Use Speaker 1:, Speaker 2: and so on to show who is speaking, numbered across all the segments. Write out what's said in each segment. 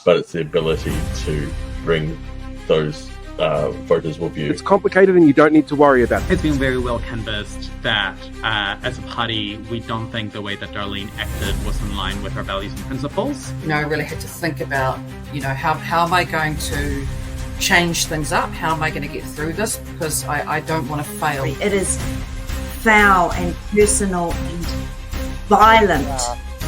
Speaker 1: but it's the ability to bring those voters with you.
Speaker 2: It's complicated and you don't need to worry about it.
Speaker 3: It's been very well canvassed that as a party, we don't think the way that Darlene acted was in line with our values and principles.
Speaker 4: I really had to think about, how am I going to change things up? How am I going to get through this? Because I don't want to fail.
Speaker 5: It is foul and personal and violent.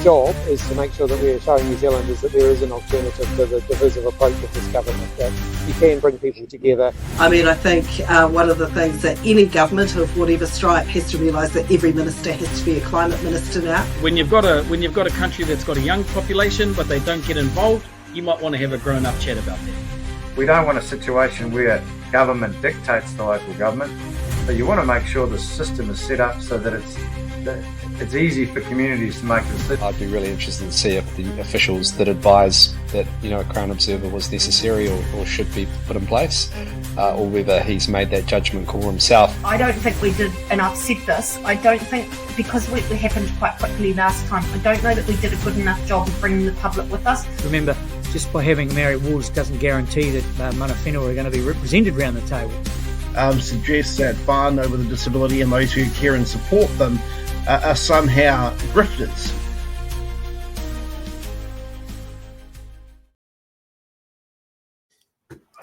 Speaker 6: Job is to make sure that we are showing New Zealanders that there is an alternative to the divisive approach of this government, that you can bring people together.
Speaker 7: I think one of the things that any government of whatever stripe has to realise that every minister has to be a climate minister now.
Speaker 8: When you've got a country that's got a young population but they don't get involved, you might want to have a grown-up chat about that.
Speaker 9: We don't want a situation where government dictates the local government, but you want to make sure the system is set up so that it's easy for communities to make decisions.
Speaker 10: I'd be really interested to see if the officials that advise that a Crown Observer was necessary or should be put in place, or whether he's made that judgment call himself.
Speaker 5: I don't think we did, and I've said this, I don't think, because it happened quite quickly last time, I don't know that we did a good enough job of bringing the public with us.
Speaker 11: Remember, just by having Maori Wolves doesn't guarantee that mana whenua are going to be represented around the table.
Speaker 12: Suggests that whānau with a disability and those who care and support them are somehow grifters.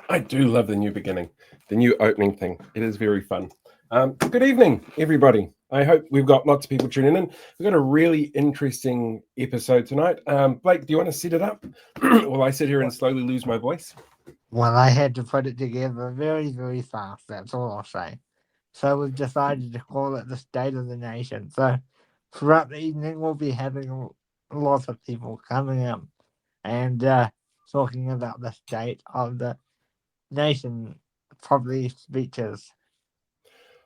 Speaker 2: I do love the new beginning, the new opening thing. It is very fun. Good evening, everybody. I hope we've got lots of people tuning in. We've got a really interesting episode tonight. Blake, do you want to set it up while I sit here and slowly lose my voice?
Speaker 13: Well, I had to put it together very, very fast. That's all I'll say. So we've decided to call it the State of the Nation. So throughout the evening, we'll be having a lot of people coming up and talking about the state of the nation, probably speeches.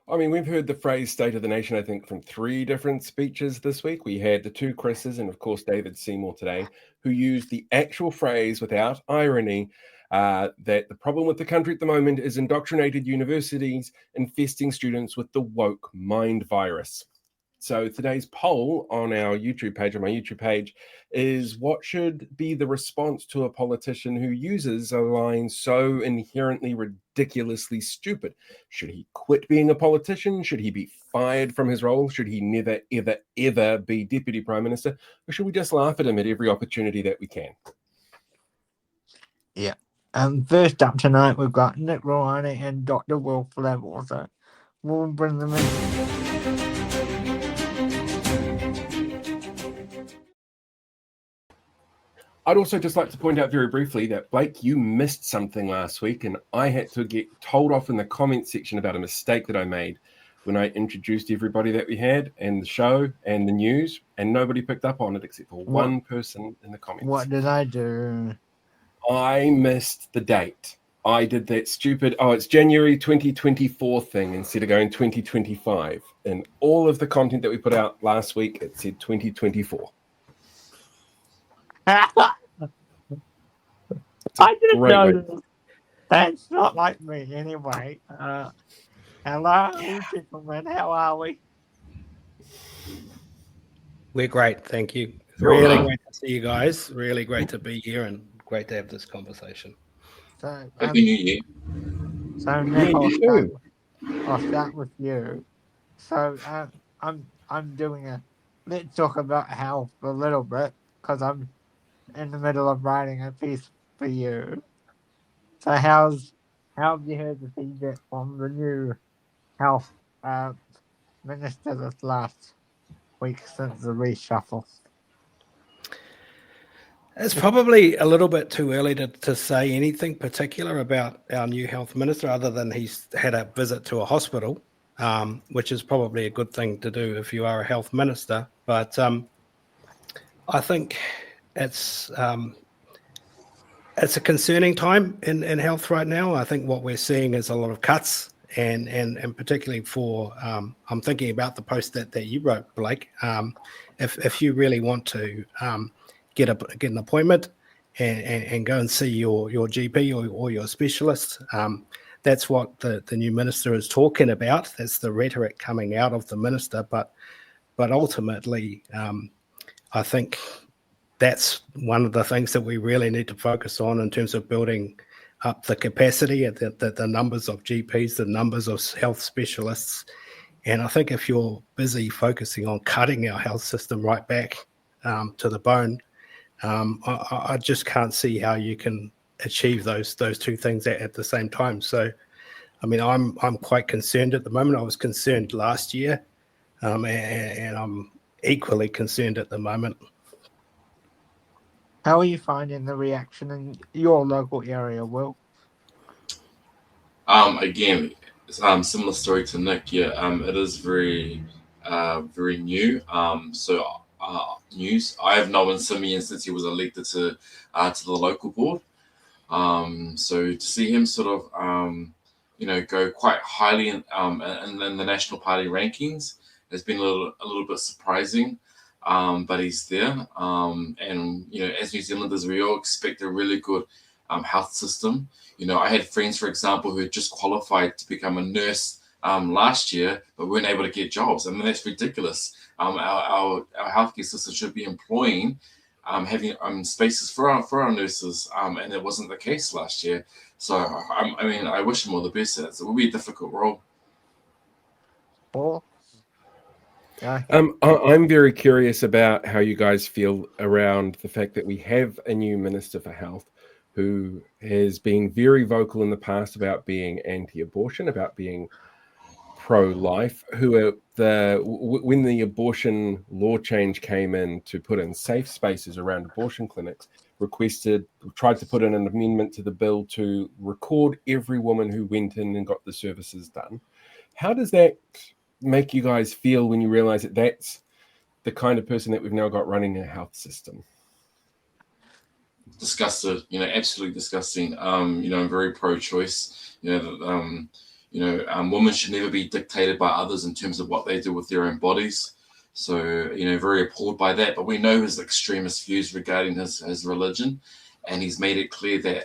Speaker 2: I mean, we've heard the phrase State of the Nation, I think, from 3 different speeches this week. We had the 2 Chris's and, of course, David Seymour today, who used the actual phrase without irony that the problem with the country at the moment is indoctrinated universities infesting students with the woke mind virus. So today's poll on our YouTube page, on my YouTube page, is what should be the response to a politician who uses a line so inherently ridiculously stupid? Should he quit being a politician? Should he be fired from his role? Should he never, ever, ever be Deputy Prime Minister? Or should we just laugh at him at every opportunity that we can?
Speaker 13: Yeah. First up tonight, we've got Nick Ruane and Dr. Will Flavell. So we'll bring them in.
Speaker 2: I'd also just like to point out very briefly that, Blake, you missed something last week, and I had to get told off in the comment section about a mistake that I made when I introduced everybody that we had and the show and the news, and nobody picked up on it except for one person in the comments.
Speaker 13: What did I do?
Speaker 2: I missed the date. I did that stupid, it's January 2024 thing instead of going 2025. And all of the content that we put out last week, it said 2024.
Speaker 13: I didn't know this. That's not like me anyway. Hello, gentlemen. How are we?
Speaker 14: We're great, thank you. Really great to see you guys. Really great to be here and great to have this conversation.
Speaker 13: So,
Speaker 14: Happy New Year.
Speaker 13: So Nick, I'll start with you. So I'm doing let's talk about health a little bit because I'm in the middle of writing a piece for you. So how have you heard the feedback from the new health minister this last week since the reshuffle?
Speaker 14: It's probably a little bit too early to say anything particular about our new health minister other than he's had a visit to a hospital, which is probably a good thing to do if you are a health minister. But I think it's a concerning time in health right now. I think what we're seeing is a lot of cuts, and particularly for I'm thinking about the post that you wrote, Blake. If you really want to get an appointment and go and see your GP or your specialist, that's what the new minister is talking about. That's the rhetoric coming out of the minister, but ultimately, I think that's one of the things that we really need to focus on in terms of building up the capacity, the numbers of GPs, the numbers of health specialists. And I think if you're busy focusing on cutting our health system right back to the bone, I just can't see how you can achieve those two things at the same time. So, I mean, I'm quite concerned at the moment. I was concerned last year, and I'm equally concerned at the moment.
Speaker 13: How are you finding the reaction in your local area, Will?
Speaker 1: Again, similar story to Nick. Yeah, it is very new. News. I have known Simeon since he was elected to the local board. So to see him sort of go quite highly in the National Party rankings has been a little bit surprising. But he's there. And as New Zealanders, we all expect a really good health system. I had friends, for example, who had just qualified to become a nurse last year, but weren't able to get jobs. I mean, that's ridiculous. Our healthcare system should be employing, having spaces for our nurses, and it wasn't the case last year. So, I wish him all the best. It will be a difficult role.
Speaker 13: Paul?
Speaker 2: I'm very curious about how you guys feel around the fact that we have a new Minister for Health who has been very vocal in the past about being anti-abortion, about being pro-life, when the abortion law change came in to put in safe spaces around abortion clinics, tried to put in an amendment to the bill to record every woman who went in and got the services done. How does that make you guys feel when you realize that that's the kind of person that we've now got running a health system?
Speaker 1: Disgusted, absolutely disgusting. I'm very pro-choice. Women should never be dictated by others in terms of what they do with their own bodies. So, very appalled by that. But we know his extremist views regarding his religion, and he's made it clear that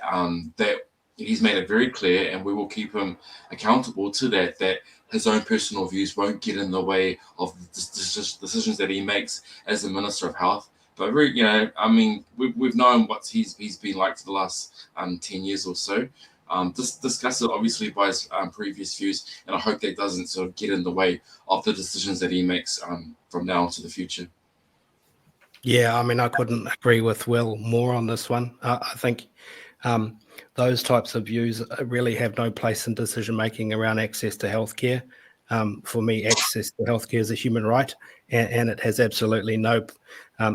Speaker 1: he's made it very clear, and we will keep him accountable to that his own personal views won't get in the way of the decisions that he makes as the Minister of Health. But we've known what he's been like for the last 10 years or so. Disgusted, obviously, by his previous views, and I hope that doesn't sort of get in the way of the decisions that he makes from now on to the future.
Speaker 14: Yeah, I couldn't agree with Will more on this one. I think those types of views really have no place in decision making around access to healthcare. For me, access to healthcare is a human right, and it has absolutely no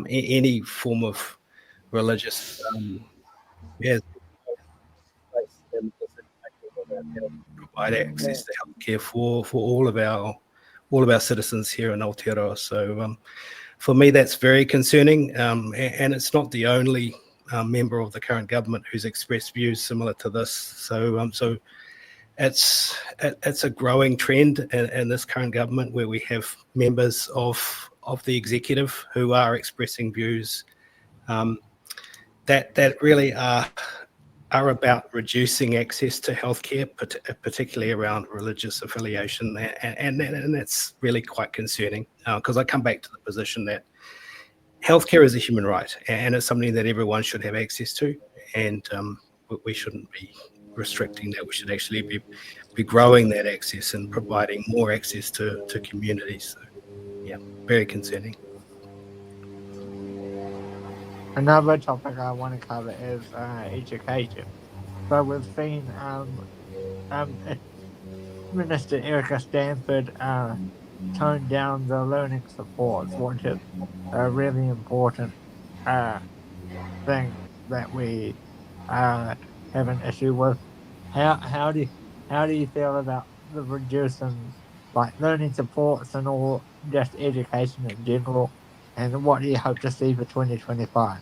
Speaker 14: any form of religious provide access to healthcare for all of our citizens here in Aotearoa. So for me, that's very concerning, and it's not the only member of the current government who's expressed views similar to this. So it's a growing trend in this current government where we have members of the executive who are expressing views that really are about reducing access to healthcare, particularly around religious affiliation, and that's really quite concerning because I come back to the position that healthcare is a human right, and it's something that everyone should have access to, and we shouldn't be restricting that. We should actually be growing that access and providing more access to communities. So, yeah, very concerning.
Speaker 13: Another topic I want to cover is education. So we've seen Minister Erica Stanford tone down the learning supports, which is a really important thing that we have an issue with. How do you feel about the reducing learning supports and all, just education in general, and what do you hope to see for 2025?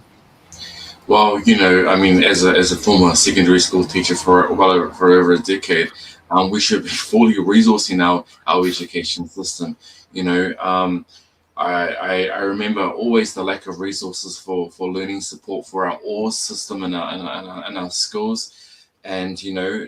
Speaker 1: Well, as a former secondary school teacher for over a decade, we should be fully resourcing our education system. I remember always the lack of resources for learning support for our OARS system in our schools, and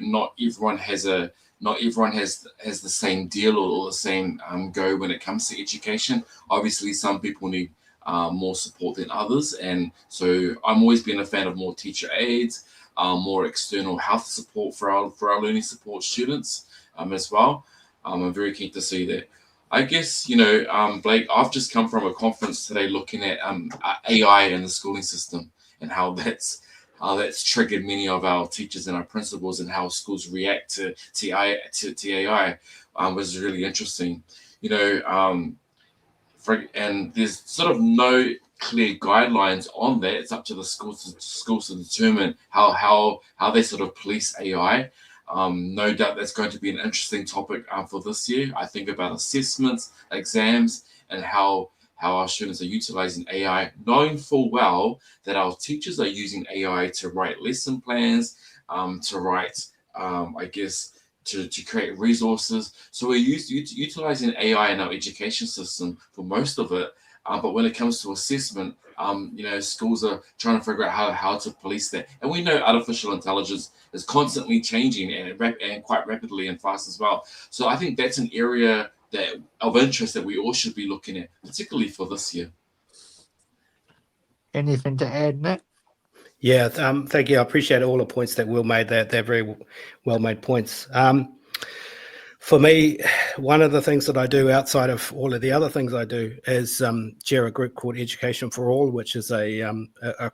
Speaker 1: not everyone has the same deal or the same go when it comes to education. Obviously, some people need more support than others. And so I'm always been a fan of more teacher aides, more external health support for our learning support students as well. I'm very keen to see that. I guess, Blake, I've just come from a conference today looking at AI in the schooling system and how that's triggered many of our teachers and our principals and how schools react to AI was really interesting. And there's sort of no clear guidelines on that. It's up to the schools to determine how they sort of police AI. No doubt that's going to be an interesting topic for this year. I think about assessments, exams, and how our students are utilizing AI, knowing full well that our teachers are using AI to write lesson plans, to write, to create resources. So we're utilizing AI in our education system for most of it. But when it comes to assessment, schools are trying to figure out how to police that. And we know artificial intelligence is constantly changing and quite rapidly and fast as well. So I think that's an area of interest that we all should be looking at, particularly for this year.
Speaker 13: Anything to add, Nick?
Speaker 14: Yeah, thank you. I appreciate all the points that Will made. They're very well made points. For me, one of the things that I do outside of all of the other things I do is chair a group called Education for All, which is a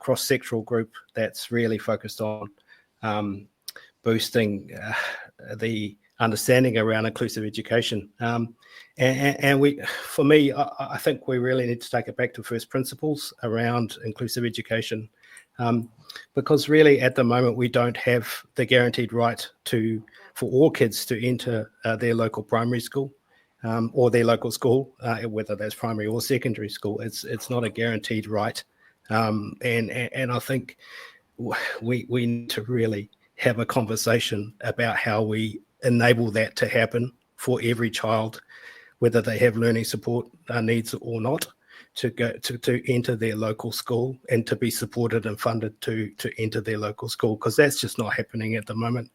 Speaker 14: cross-sectoral group that's really focused on boosting the understanding around inclusive education. And for me, I think we really need to take it back to first principles around inclusive education, because really at the moment we don't have the guaranteed right for all kids to enter their local primary school or their local school, whether that's primary or secondary school. It's not a guaranteed right, and I think we need to really have a conversation about how we enable that to happen for every child, whether they have learning support needs or not, to enter their local school and to be supported and funded to enter their local school, because that's just not happening at the moment.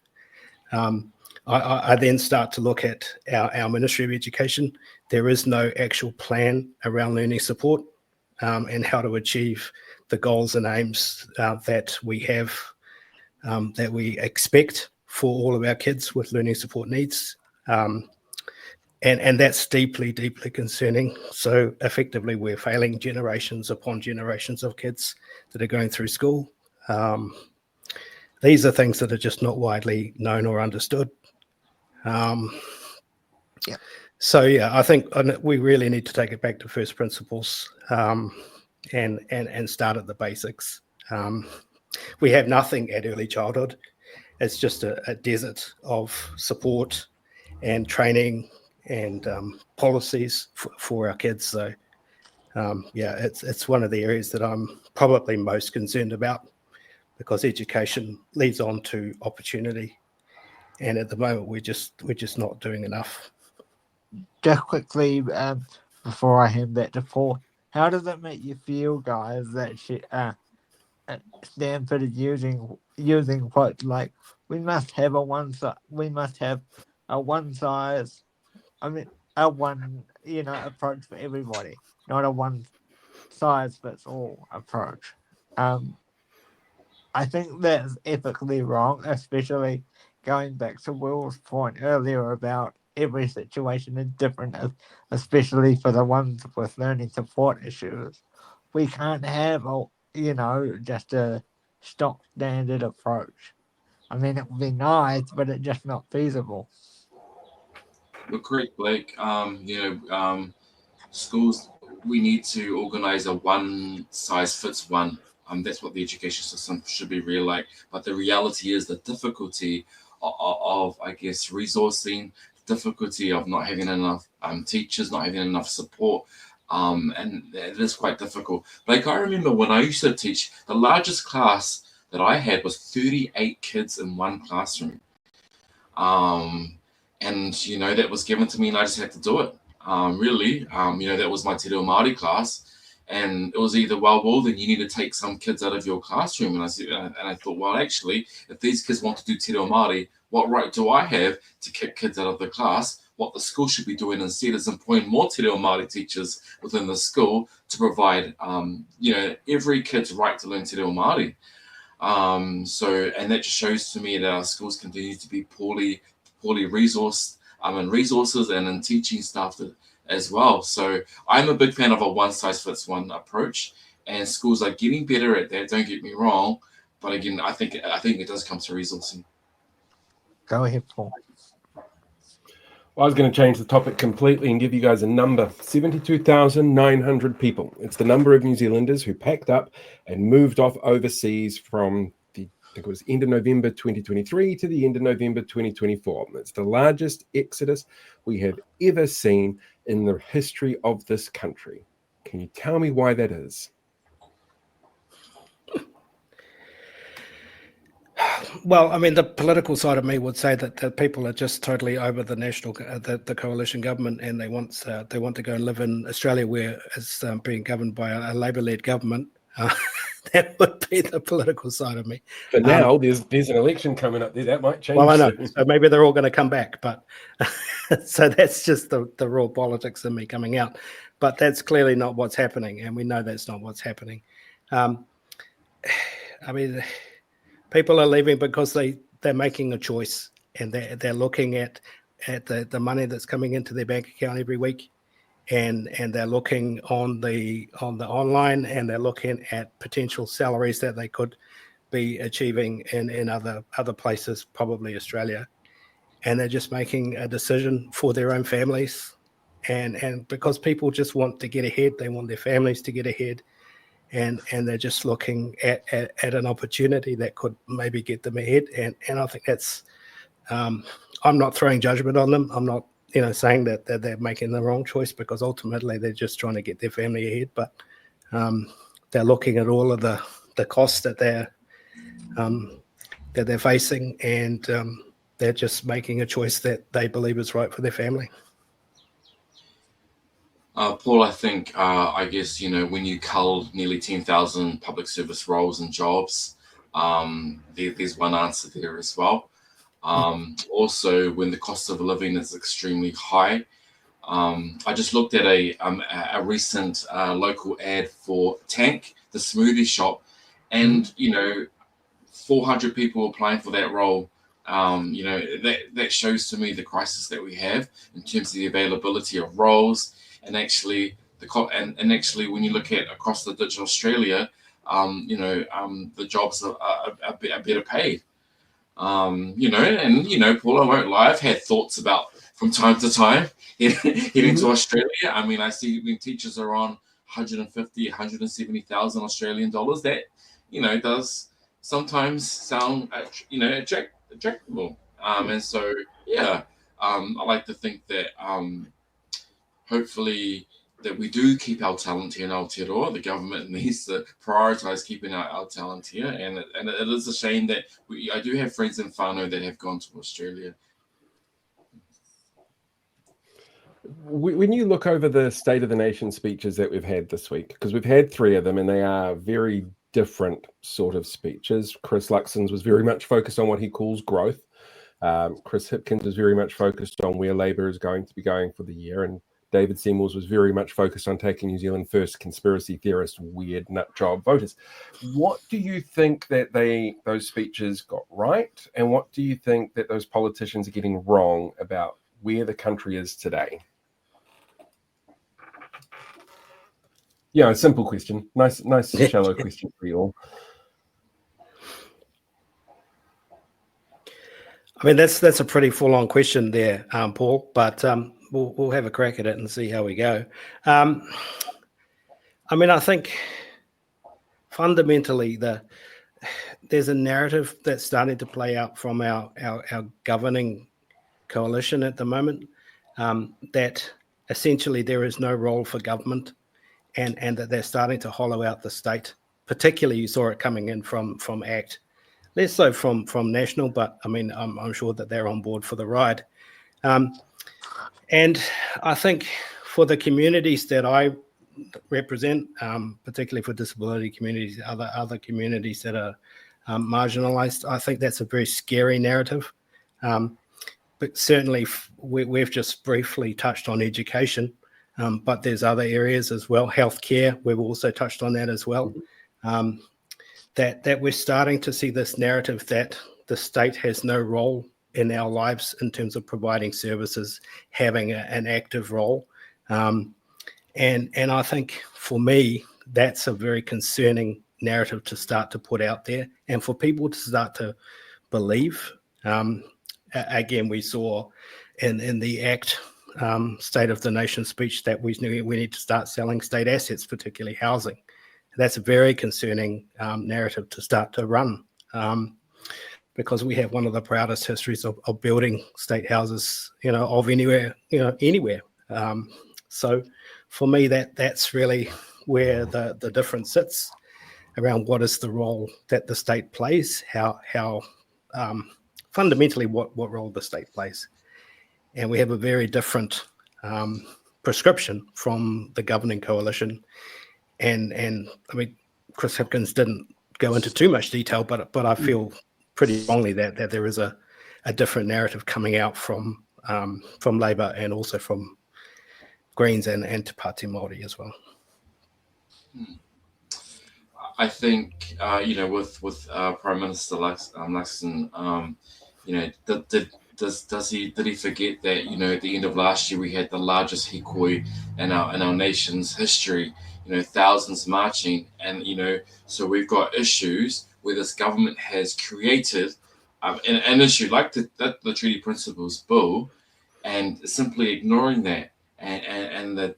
Speaker 14: I then start to look at our Ministry of Education. There is no actual plan around learning support and how to achieve the goals and aims that we have, that we expect for all of our kids with learning support needs. And that's deeply, deeply concerning. So effectively, we're failing generations upon generations of kids that are going through school. These are things that are just not widely known or understood. So I think we really need to take it back to first principles and start at the basics. We have nothing at early childhood. It's just a desert of support and training and policies for our kids. So it's one of the areas that I'm probably most concerned about, because education leads on to opportunity, and at the moment we're just not doing enough.
Speaker 13: Just quickly, before I hand that to Paul, how does it make you feel, guys, that Stanford is using quotes like we must have a one size, a one approach for everybody, not a one size fits all approach. I think that's ethically wrong, especially going back to Will's point earlier about every situation is different, especially for the ones with learning support issues. We can't have just a stock standard approach. I mean, it would be nice, but it's just not feasible.
Speaker 1: You're correct, Blake. Schools, we need to organize a one size fits one. That's what the education system should be real like. But the reality is the difficulty of I guess, resourcing, difficulty of not having enough teachers, not having enough support. And it is quite difficult. Like, I remember when I used to teach, the largest class that I had was 38 kids in one classroom. And, that was given to me and I just had to do it. That was my Te Reo Māori class. And it was either, well, then you need to take some kids out of your classroom. And I thought, well, actually, if these kids want to do Te Reo Māori, what right do I have to kick kids out of the class what the school should be doing instead is employing more Te Reo Māori teachers within the school to provide, every kid's right to learn Te Reo Māori. And that just shows to me that our schools continue to be poorly resourced in resources and in teaching staff as well. So I'm a big fan of a one-size-fits-one approach, and schools are getting better at that. Don't get me wrong, but again, I think it does come to resourcing.
Speaker 13: Go ahead, Paul.
Speaker 2: Well, I was going to change the topic completely and give you guys a number: 72,900 people. It's the number of New Zealanders who packed up and moved off overseas from I think it was end of November 2023 to the end of November 2024. It's the largest exodus we have ever seen in the history of this country. Can you tell me why that is?
Speaker 14: Well, I mean, the political side of me would say that people are just totally over the the coalition government, and they want to go and live in Australia, where it's being governed by a Labor-led government. That would be the political side of me.
Speaker 2: But now there's an election coming up there that might change.
Speaker 14: Well, I know. So maybe they're all going to come back, but so that's just the raw politics in me coming out. But that's clearly not what's happening, and we know that's not what's happening. I mean, people are leaving because they're making a choice, and they're looking at the money that's coming into their bank account every week, and they're looking on the online, and they're looking at potential salaries that they could be achieving in other places, probably Australia, and they're just making a decision for their own families, and because people just want to get ahead, they want their families to get ahead. And they're just looking at an opportunity that could maybe get them ahead. And I think that's, I'm not throwing judgment on them. I'm not, saying that they're making the wrong choice, because ultimately they're just trying to get their family ahead. But they're looking at all of the costs that they're facing, and they're just making a choice that they believe is right for their family.
Speaker 1: Paul, I think, I guess, when you cull nearly 10,000 public service roles and jobs, there's one answer there as well. Also, when the cost of living is extremely high, I just looked at a recent local ad for Tank, the smoothie shop, and, 400 people applying for that role. That shows to me the crisis that we have in terms of the availability of roles. And actually, actually, when you look at across the Digital Australia, the jobs are better paid. Paul, I won't lie, I've had thoughts about from time to time heading to Australia. I mean, I see when teachers are on 150, 170,000 Australian dollars, that does sometimes sound attractable. And so I like to think that. Hopefully that we do keep our talent here in Aotearoa. The government needs to prioritise keeping our talent here. And it is a shame that I do have friends in whānau that have gone to Australia.
Speaker 2: When you look over the State of the Nation speeches that we've had this week, because we've had 3 of them and they are very different sort of speeches. Chris Luxon's was very much focused on what he calls growth. Chris Hipkins was very much focused on where Labour is going to be going for the year, and David Seymour's was very much focused on taking New Zealand first, conspiracy theorist, weird nut job voters. What do you think that those speeches got right, and what do you think that those politicians are getting wrong about where the country is today? Yeah, a simple question. Nice shallow question for you all.
Speaker 14: I mean, that's a pretty full-on question there, Paul, but we'll have a crack at it and see how we go. I mean, I think fundamentally there's a narrative that's starting to play out from our governing coalition at the moment, that essentially there is no role for government, and that they're starting to hollow out the state. Particularly, you saw it coming in from ACT. Less so from National, but I mean, I'm sure that they're on board for the ride. And I think for the communities that I represent, particularly for disability communities, other communities that are marginalised, I think that's a very scary narrative. but certainly we've just briefly touched on education, but there's other areas as well. Healthcare, we've also touched on that as well. That we're starting to see this narrative that the state has no role in our lives in terms of providing services, having an active role. And I think for me, that's a very concerning narrative to start to put out there and for people to start to believe. Again, we saw in the ACT State of the Nation speech that we need to start selling state assets, particularly housing. That's a very concerning narrative to start to run, because we have one of the proudest histories of building state houses, of anywhere. So for me, that's really where the difference sits around what is the role that the state plays, how fundamentally what role the state plays. And we have a very different prescription from the governing coalition. And I mean, Chris Hipkins didn't go into too much detail, but I feel pretty strongly that there is a different narrative coming out from Labour and also from Greens and Te Pāti Māori as well.
Speaker 1: I think with Prime Minister Luxon, did he forget that at the end of last year we had the largest hikoi in our nation's history, thousands marching, and so we've got issues where this government has created an issue like the Treaty Principles Bill, and simply ignoring that and the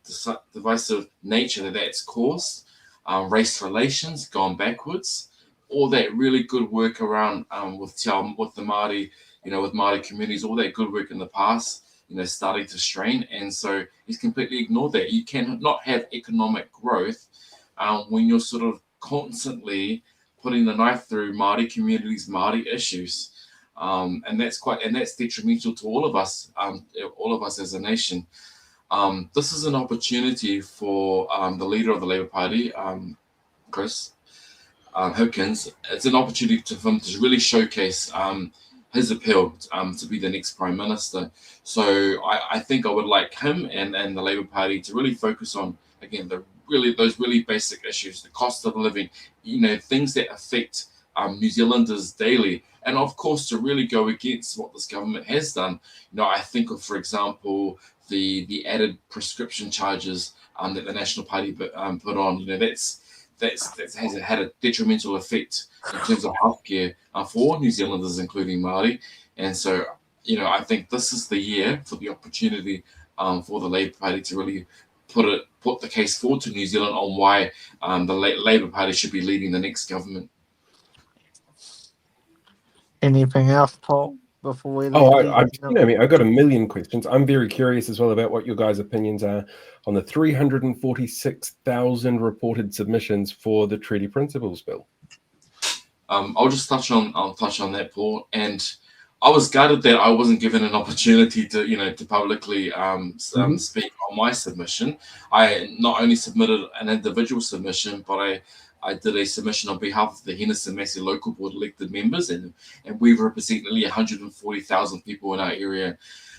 Speaker 1: divisive nature that's caused. Race relations gone backwards, all that really good work around with the Māori, with Māori communities, all that good work in the past, starting to strain. And so he's completely ignored that. You cannot have economic growth when you're sort of constantly putting the knife through Māori communities, Māori issues. And that's detrimental to all of us as a nation. This is an opportunity for the leader of the Labour Party, Chris Hipkins. It's an opportunity for him to really showcase his appeal to be the next Prime Minister. So I think I would like him and the Labour Party to really focus on, again, those really basic issues, the cost of living, things that affect New Zealanders daily. And of course, to really go against what this government has done. I think of, for example, the added prescription charges that the National Party put on. That's has had a detrimental effect in terms of healthcare for New Zealanders, including Māori. And so, I think this is the year for the opportunity for the Labour Party to really put the case forward to New Zealand on why the Labour Party should be leading the next government.
Speaker 13: Anything else, Paul, before we leave?
Speaker 2: I've got a million questions. I'm very curious as well about what your guys' opinions are on the 346,000 reported submissions for the Treaty Principles Bill.
Speaker 1: I'll touch on that, Paul. And I was gutted that I wasn't given an opportunity to publicly speak on my submission. I not only submitted an individual submission, but I did a submission on behalf of the Henderson-Massey local board elected members, and we represent nearly 140,000 people in our area.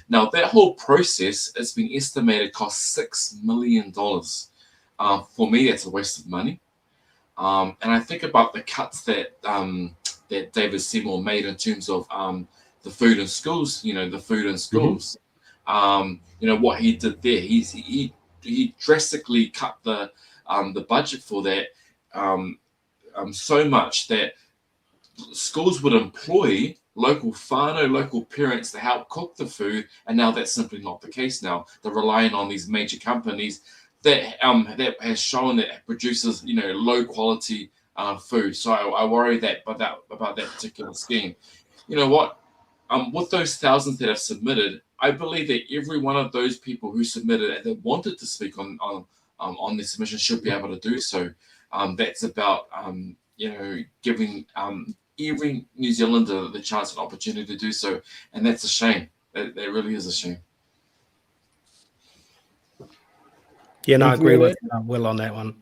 Speaker 1: Now, that whole process, it's been estimated cost $6 million. For me, that's a waste of money. And I think about the cuts that David Seymour made in terms of the food in schools. What he did there, he drastically cut the budget for that. So much that schools would employ local whānau, local parents to help cook the food, and now that's simply not the case. Now they're relying on these major companies that has shown that it produces low quality food. So I worry about that particular scheme. With those thousands that have submitted, I believe that every one of those people who submitted that wanted to speak on their submission should be able to do so. That's about giving every New Zealander the chance and opportunity to do so, and that's a shame. That really is a shame.
Speaker 14: Yeah, no, I agree with Will on that one.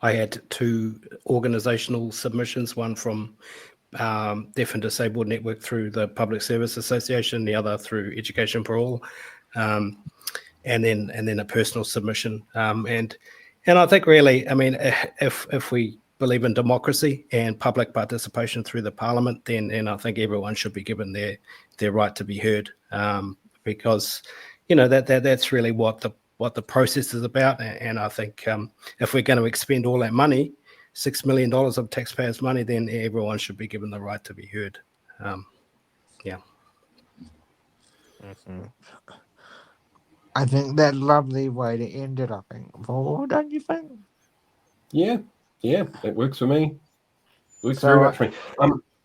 Speaker 14: I had two organisational submissions, one from Deaf and Disabled Network through the Public Service Association, the other through Education for All, and then a personal submission. And I think really, I mean, if we believe in democracy and public participation through the Parliament, then I think everyone should be given their right to be heard, because that's really what the process is about. And I think if we're going to expend all that money, $6 million of taxpayers' money, then everyone should be given the right to be heard. Yeah.
Speaker 13: Mm-hmm. I think that's a lovely way to end it, I think. Paul, don't you think?
Speaker 2: Yeah, it works for me. Works
Speaker 13: So,
Speaker 2: very much for me.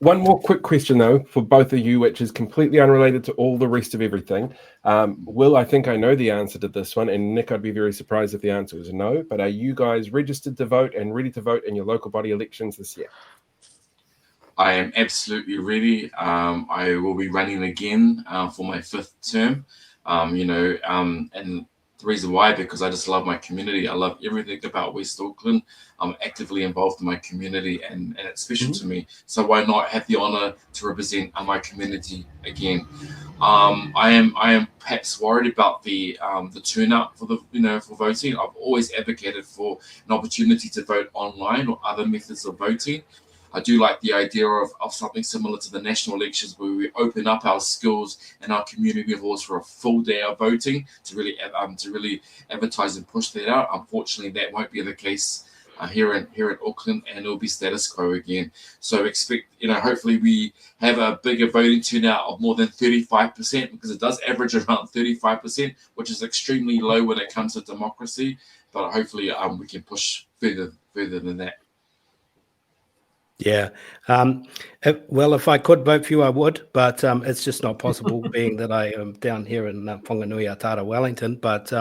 Speaker 2: One more quick question, though, for both of you, which is completely unrelated to all the rest of everything. Will, I think I know the answer to this one, and Nick, I'd be very surprised if the answer was no, but are you guys registered to vote and ready to vote in your local body elections this year?
Speaker 1: I am absolutely ready. I will be running again for my 5th term. And the reason why, because I just love my community. I love everything about West Auckland. I'm actively involved in my community, and it's special to me. So why not have the honour to represent my community again? I am perhaps worried about the turnout for for voting. I've always advocated for an opportunity to vote online or other methods of voting. I do like the idea of something similar to the national elections, where we open up our schools and our community halls for a full day of voting to really advertise and push that out. Unfortunately, that won't be the case here in Auckland, and it'll be status quo again. So expect, hopefully we have a bigger voting turnout of more than 35%, because it does average around 35%, which is extremely low when it comes to democracy. But hopefully we can push further than that.
Speaker 14: Yeah. Well, if I could vote for you, I would, but it's just not possible being that I am down here in Whanganui, Atara, Wellington. But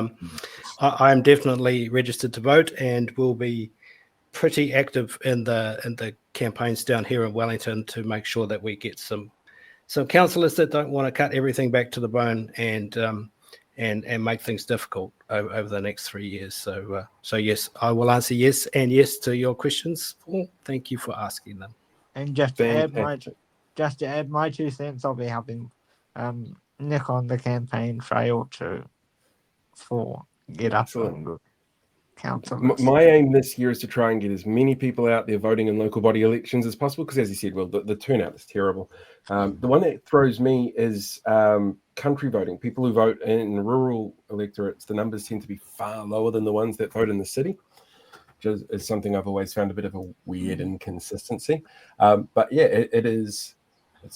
Speaker 14: I am definitely registered to vote and will be pretty active in the campaigns down here in Wellington to make sure that we get some councillors that don't want to cut everything back to the bone and make things difficult over the next 3 years. So yes, I will answer yes and yes to your questions, Paul. Thank you for asking them.
Speaker 13: And just to add my 2 cents, I'll be helping Nick on the campaign trail for get up on good council.
Speaker 2: My aim this year is to try and get as many people out there voting in local body elections as possible, because, as you said, well, the turnout is terrible. The one that throws me is country voting. People who vote in rural electorates, the numbers tend to be far lower than the ones that vote in the city, which is something I've always found a bit of a weird inconsistency. But yeah, it's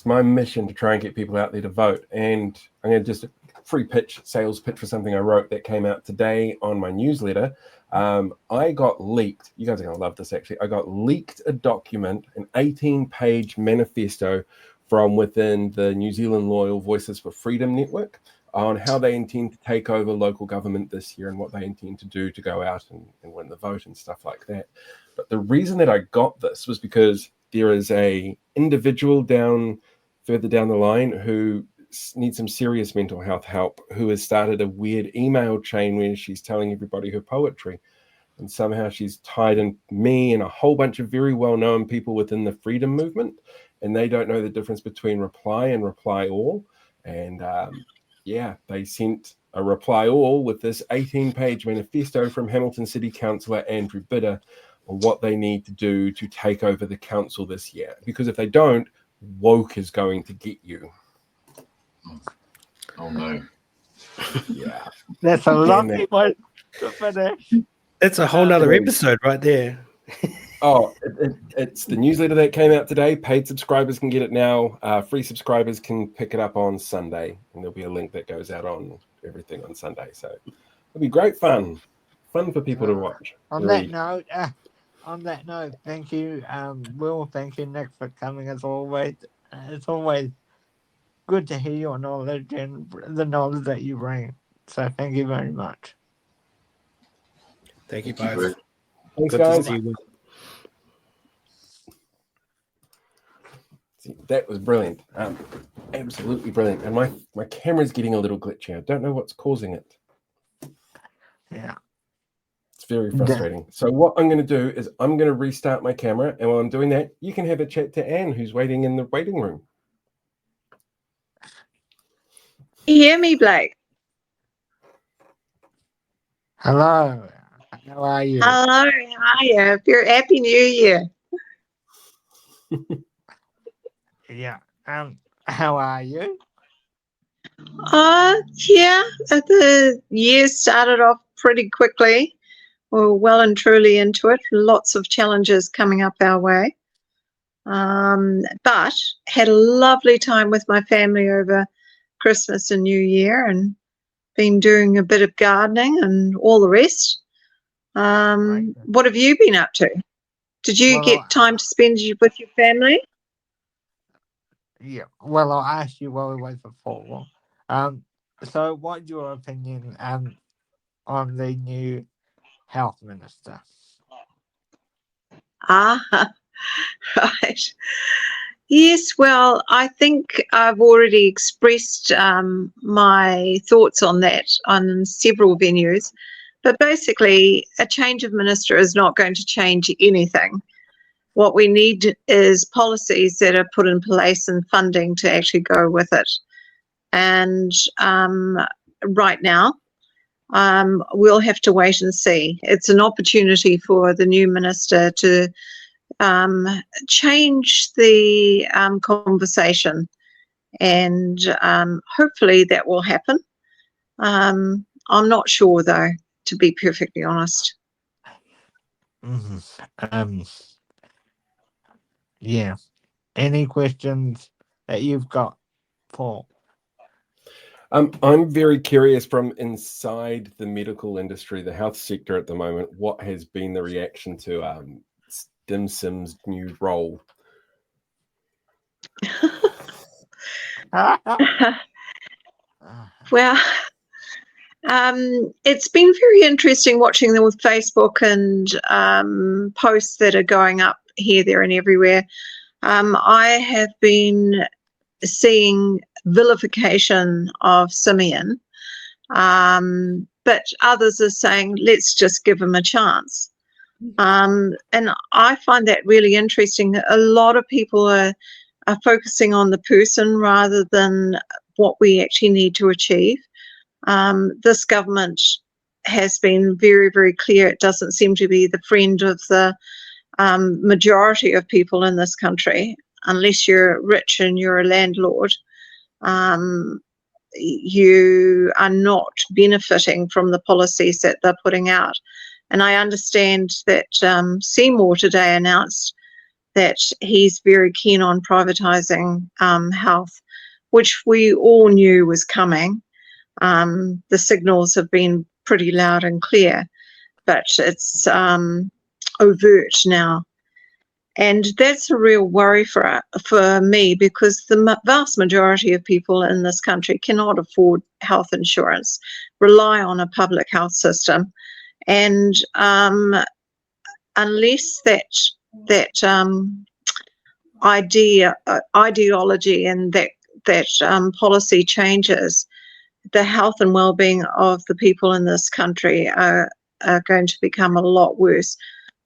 Speaker 2: my mission to try and get people out there to vote. And I'm going to just free sales pitch for something I wrote that came out today on my newsletter. I got leaked. You guys are going to love this, actually. I got leaked a document, an 18-page manifesto from within the New Zealand Loyal Voices for Freedom network on how they intend to take over local government this year and what they intend to do to go out and win the vote and stuff like that. But the reason that I got this was because there is a individual further down the line who needs some serious mental health help, who has started a weird email chain where she's telling everybody her poetry. And somehow she's tied in me and a whole bunch of very well-known people within the freedom movement, and they don't know the difference between reply and reply all. And they sent a reply all with this 18-page manifesto from Hamilton City Councillor Andrew Bidder on what they need to do to take over the council this year. Because if they don't, woke is going to get you.
Speaker 1: Oh no.
Speaker 2: Yeah.
Speaker 13: That's a lovely way to finish.
Speaker 14: It's a whole nother episode right there.
Speaker 2: It's the newsletter that came out today. Paid subscribers can get it now. Free subscribers can pick it up on Sunday, and there'll be a link that goes out on everything on Sunday. So it'll be great fun for people to watch.
Speaker 13: On that note, thank you, Will. Thank you, Nick, for coming as always. It's always good to hear your knowledge and the knowledge that you bring. So thank you very much.
Speaker 14: Thank you both.
Speaker 2: Thanks, guys. That was brilliant. Absolutely brilliant. And my camera's getting a little glitchy. I don't know what's causing it.
Speaker 13: Yeah.
Speaker 2: It's very frustrating. So what I'm going to do is I'm going to restart my camera, and while I'm doing that, you can have a chat to Anne, who's waiting in the waiting room.
Speaker 15: You hear me, Blake?
Speaker 13: Hello. How are you?
Speaker 15: Hello, how are you? Happy New Year.
Speaker 13: Yeah. How are you?
Speaker 15: Yeah, the year started off pretty quickly. We're well and truly into it. Lots of challenges coming up our way. But had a lovely time with my family over Christmas and New Year, and been doing a bit of gardening and all the rest. What have you been up to? Did you get time to spend with your family?
Speaker 13: Yeah. Well, I'll ask you while we wait for Paul. So what's your opinion on the new health minister?
Speaker 15: Right. Yes, well, I think I've already expressed my thoughts on that on several venues, but basically a change of minister is not going to change anything. What we need is policies that are put in place and funding to actually go with it. And right now, we'll have to wait and see. It's an opportunity for the new minister to change the conversation, and hopefully that will happen. I'm not sure, though, to be perfectly honest.
Speaker 13: Yeah. Any questions that you've got, Paul?
Speaker 2: I'm very curious from inside the medical industry, the health sector at the moment, what has been the reaction to Dim Sim's new role?
Speaker 15: Well, it's been very interesting watching them with Facebook and posts that are going up here, there, and everywhere. I have been seeing vilification of Simeon, but others are saying, let's just give him a chance. And I find that really interesting. A lot of people are focusing on the person rather than what we actually need to achieve. This government has been very, very clear. It doesn't seem to be the friend of the majority of people in this country. Unless you're rich and you're a landlord, you are not benefiting from the policies that they're putting out. And I understand that Seymour today announced that he's very keen on privatising health, which we all knew was coming. The signals have been pretty loud and clear, but it's overt now. And that's a real worry for me, because the vast majority of people in this country cannot afford health insurance, rely on a public health system. And unless that ideology and that policy changes, the health and well-being of the people in this country are going to become a lot worse,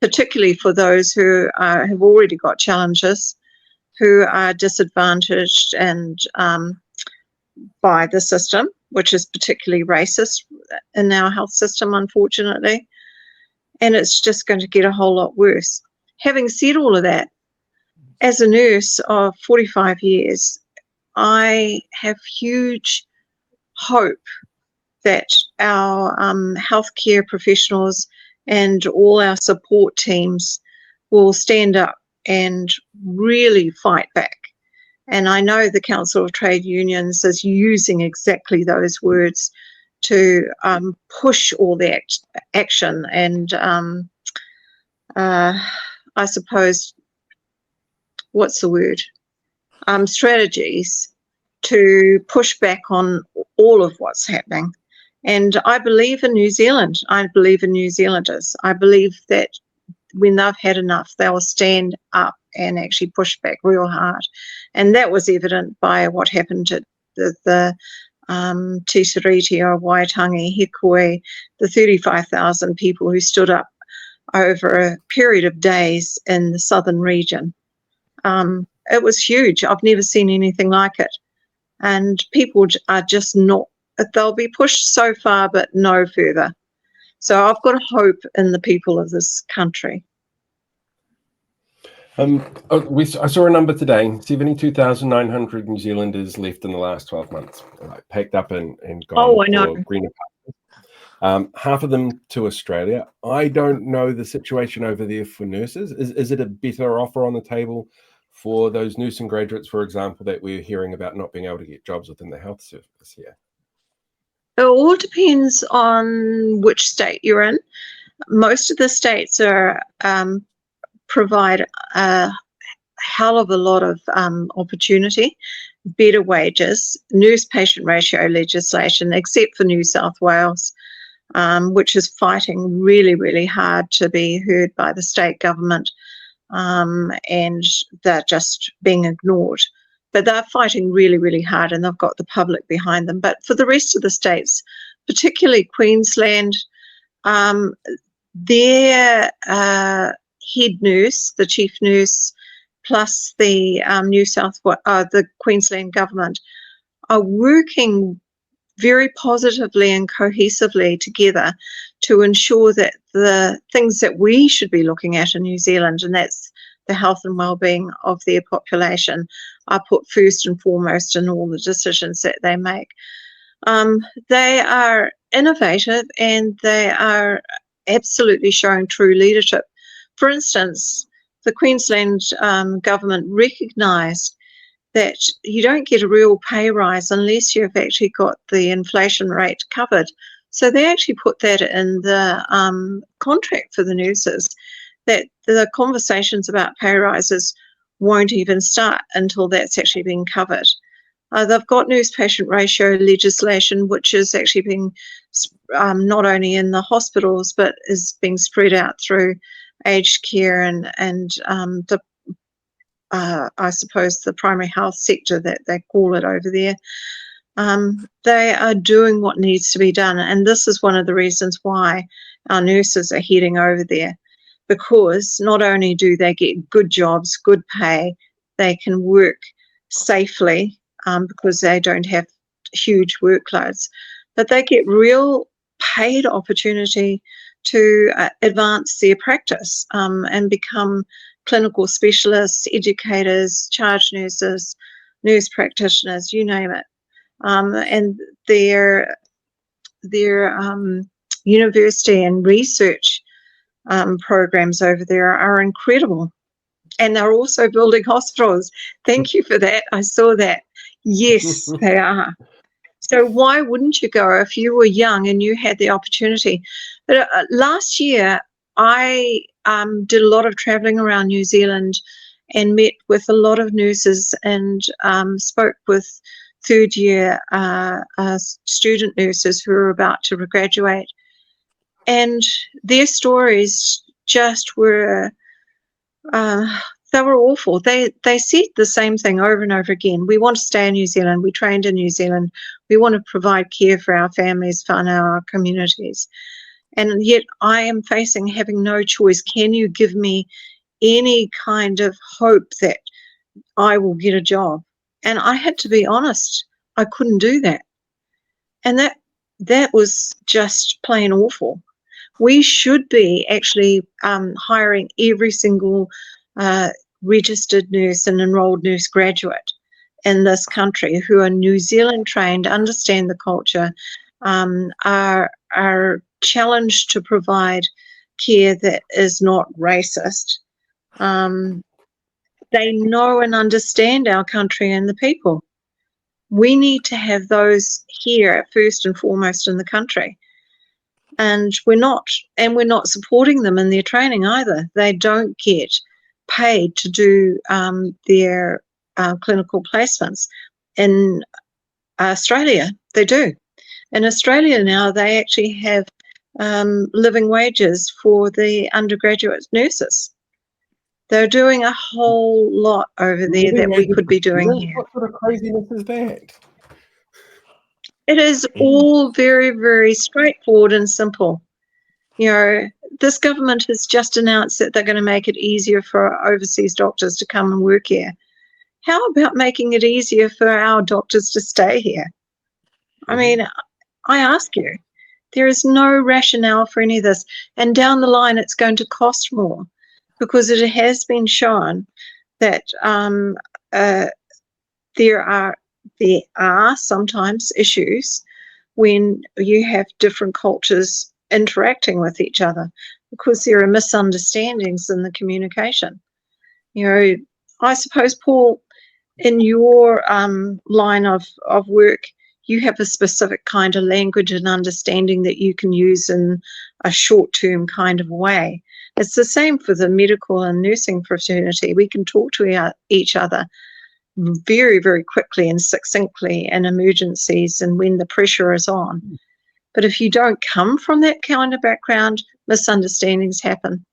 Speaker 15: particularly for those who have already got challenges, who are disadvantaged and by the system, which is particularly racist in our health system, unfortunately. And it's just going to get a whole lot worse. Having said all of that, as a nurse of 45 years, I have huge hope that our healthcare professionals and all our support teams will stand up and really fight back. And I know the Council of Trade Unions is using exactly those words to push all the action and I suppose, what's the word? Strategies to push back on all of what's happening. And I believe in New Zealand. I believe in New Zealanders. I believe that when they've had enough, they'll stand up and actually push back real hard. And that was evident by what happened at the Te Tiriti, Waitangi, Hikoi, the 35,000 people who stood up over a period of days in the southern region. It was huge. I've never seen anything like it. And people are just not, they'll be pushed so far, but no further. So I've got hope in the people of this country.
Speaker 2: I saw a number today, 72,900 New Zealanders left in the last 12 months, packed up and gone
Speaker 15: I know.
Speaker 2: for greener pastures. Half of them to Australia. I don't know the situation over there for nurses. Is it a better offer on the table for those nursing graduates, for example, that we're hearing about not being able to get jobs within the health service here?
Speaker 15: It all depends on which state you're in. Most of the states are provide a hell of a lot of opportunity, better wages, nurse-patient ratio legislation, except for New South Wales, which is fighting really, really hard to be heard by the state government, and they're just being ignored. But they're fighting really, really hard, and they've got the public behind them. But for the rest of the states, particularly Queensland, their head nurse, the chief nurse, plus the the Queensland government are working very positively and cohesively together to ensure that the things that we should be looking at in New Zealand, and that's the health and well-being of their population, are put first and foremost in all the decisions that they make. They are innovative and they are absolutely showing true leadership. For instance, the Queensland government recognised that you don't get a real pay rise unless you've actually got the inflation rate covered. So they actually put that in the contract for the nurses, that the conversations about pay rises won't even start until that's actually been covered. They've got nurse-patient ratio legislation, which is actually being not only in the hospitals, but is being spread out through aged care and I suppose the primary health sector that they call it over there. They are doing what needs to be done, and this is one of the reasons why our nurses are heading over there, because not only do they get good jobs, good pay, they can work safely because they don't have huge workloads, but they get real paid opportunity to advance their practice and become clinical specialists, educators, charge nurses, nurse practitioners, you name it. And their university and research programs over there are incredible. And they're also building hospitals. Thank you for that. I saw that. Yes, they are. So why wouldn't you go if you were young and you had the opportunity? But last year, I did a lot of travelling around New Zealand and met with a lot of nurses and spoke with third-year student nurses who are about to graduate. And their stories just were, they were awful. They said the same thing over and over again. We want to stay in New Zealand. We trained in New Zealand. We want to provide care for our families, whānau, our communities. And yet I am facing having no choice. Can you give me any kind of hope that I will get a job? And I had to be honest, I couldn't do that. And that was just plain awful. We should be actually hiring every single registered nurse and enrolled nurse graduate in this country who are New Zealand trained, understand the culture, are challenged to provide care that is not racist. They know and understand our country and the people. We need to have those here first and foremost in the country. And we're not supporting them in their training either. They don't get paid to do their clinical placements. In Australia, they do. In Australia now, they actually have living wages for the undergraduate nurses. They're doing a whole lot over there that we could be doing here.
Speaker 2: What sort of craziness is that?
Speaker 15: It is all very, very straightforward and simple. You know, this government has just announced that they're going to make it easier for overseas doctors to come and work here. How about making it easier for our doctors to stay here? I mean, I ask you, there is no rationale for any of this. And down the line, it's going to cost more, because it has been shown that there are sometimes issues when you have different cultures interacting with each other, because there are misunderstandings in the communication. You know, I suppose, Paul, in your line of work, you have a specific kind of language and understanding that you can use in a short-term kind of way. It's the same for the medical and nursing fraternity. We can talk to each other very, very quickly and succinctly in emergencies and when the pressure is on. But if you don't come from that kind of background, misunderstandings happen.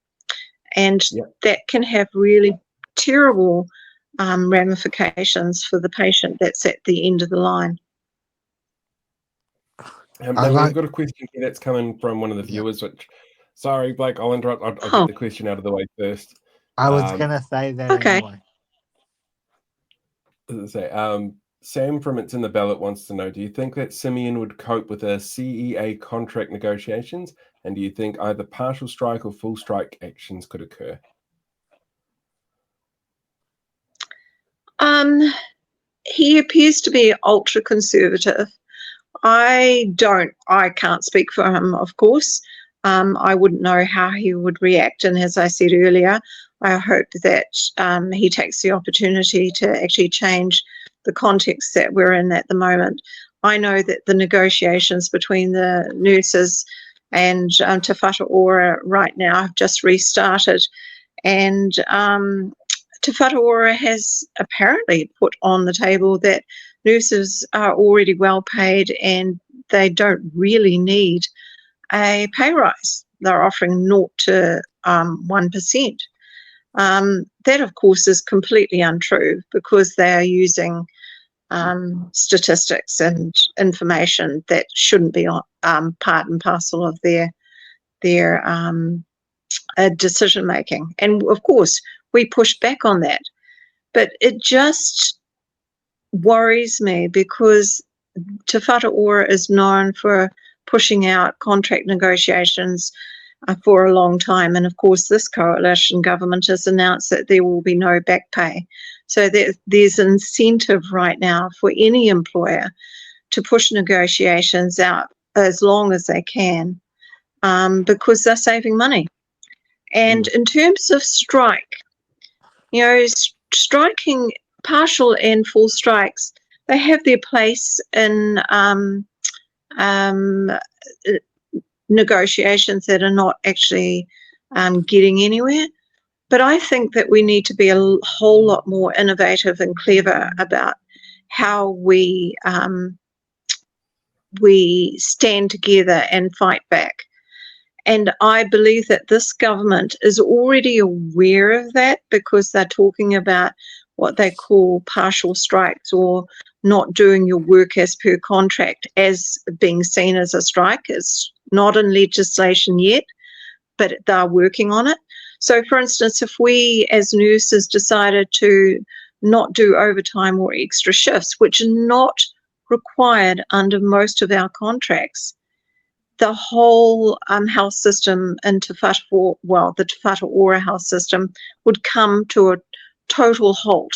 Speaker 15: And that can have really terrible ramifications for the patient that's at the end of the line.
Speaker 2: We've got a question here that's coming from one of the viewers, which, sorry, Blake, I'll interrupt. I'll get the question out of the way first.
Speaker 13: I was going to say that anyway.
Speaker 2: Sam from It's in the Ballot wants to know, do you think that Simeon would cope with a CEA contract negotiations? And do you think either partial strike or full strike actions could occur?
Speaker 15: He appears to be ultra conservative. I can't speak for him, of course. I wouldn't know how he would react. And as I said earlier, I hope that he takes the opportunity to actually change the context that we're in at the moment. I know that the negotiations between the nurses and Te Whatu Ora right now have just restarted. And Te Whatu Ora has apparently put on the table that nurses are already well paid and they don't really need a pay rise. They're offering 0 to 1%. That, of course, is completely untrue, because they are using statistics and information that shouldn't be part and parcel of their decision making. And of course, we push back on that, but it just worries me, because Te Whatu Ora is known for pushing out contract negotiations for a long time. And of course, this coalition government has announced that there will be no back pay. So there's incentive right now for any employer to push negotiations out as long as they can, because they're saving money. And in terms of strike, you know, striking, partial and full strikes, they have their place in negotiations that are not actually getting anywhere. But I think that we need to be a whole lot more innovative and clever about how we stand together and fight back. And I believe that this government is already aware of that, because they're talking about what they call partial strikes, or not doing your work as per contract as being seen as a strike. It's not in legislation yet, but they're working on it. So, for instance, if we as nurses decided to not do overtime or extra shifts, which are not required under most of our contracts, the whole health system in the Te Whatu Ora health system would come to a total halt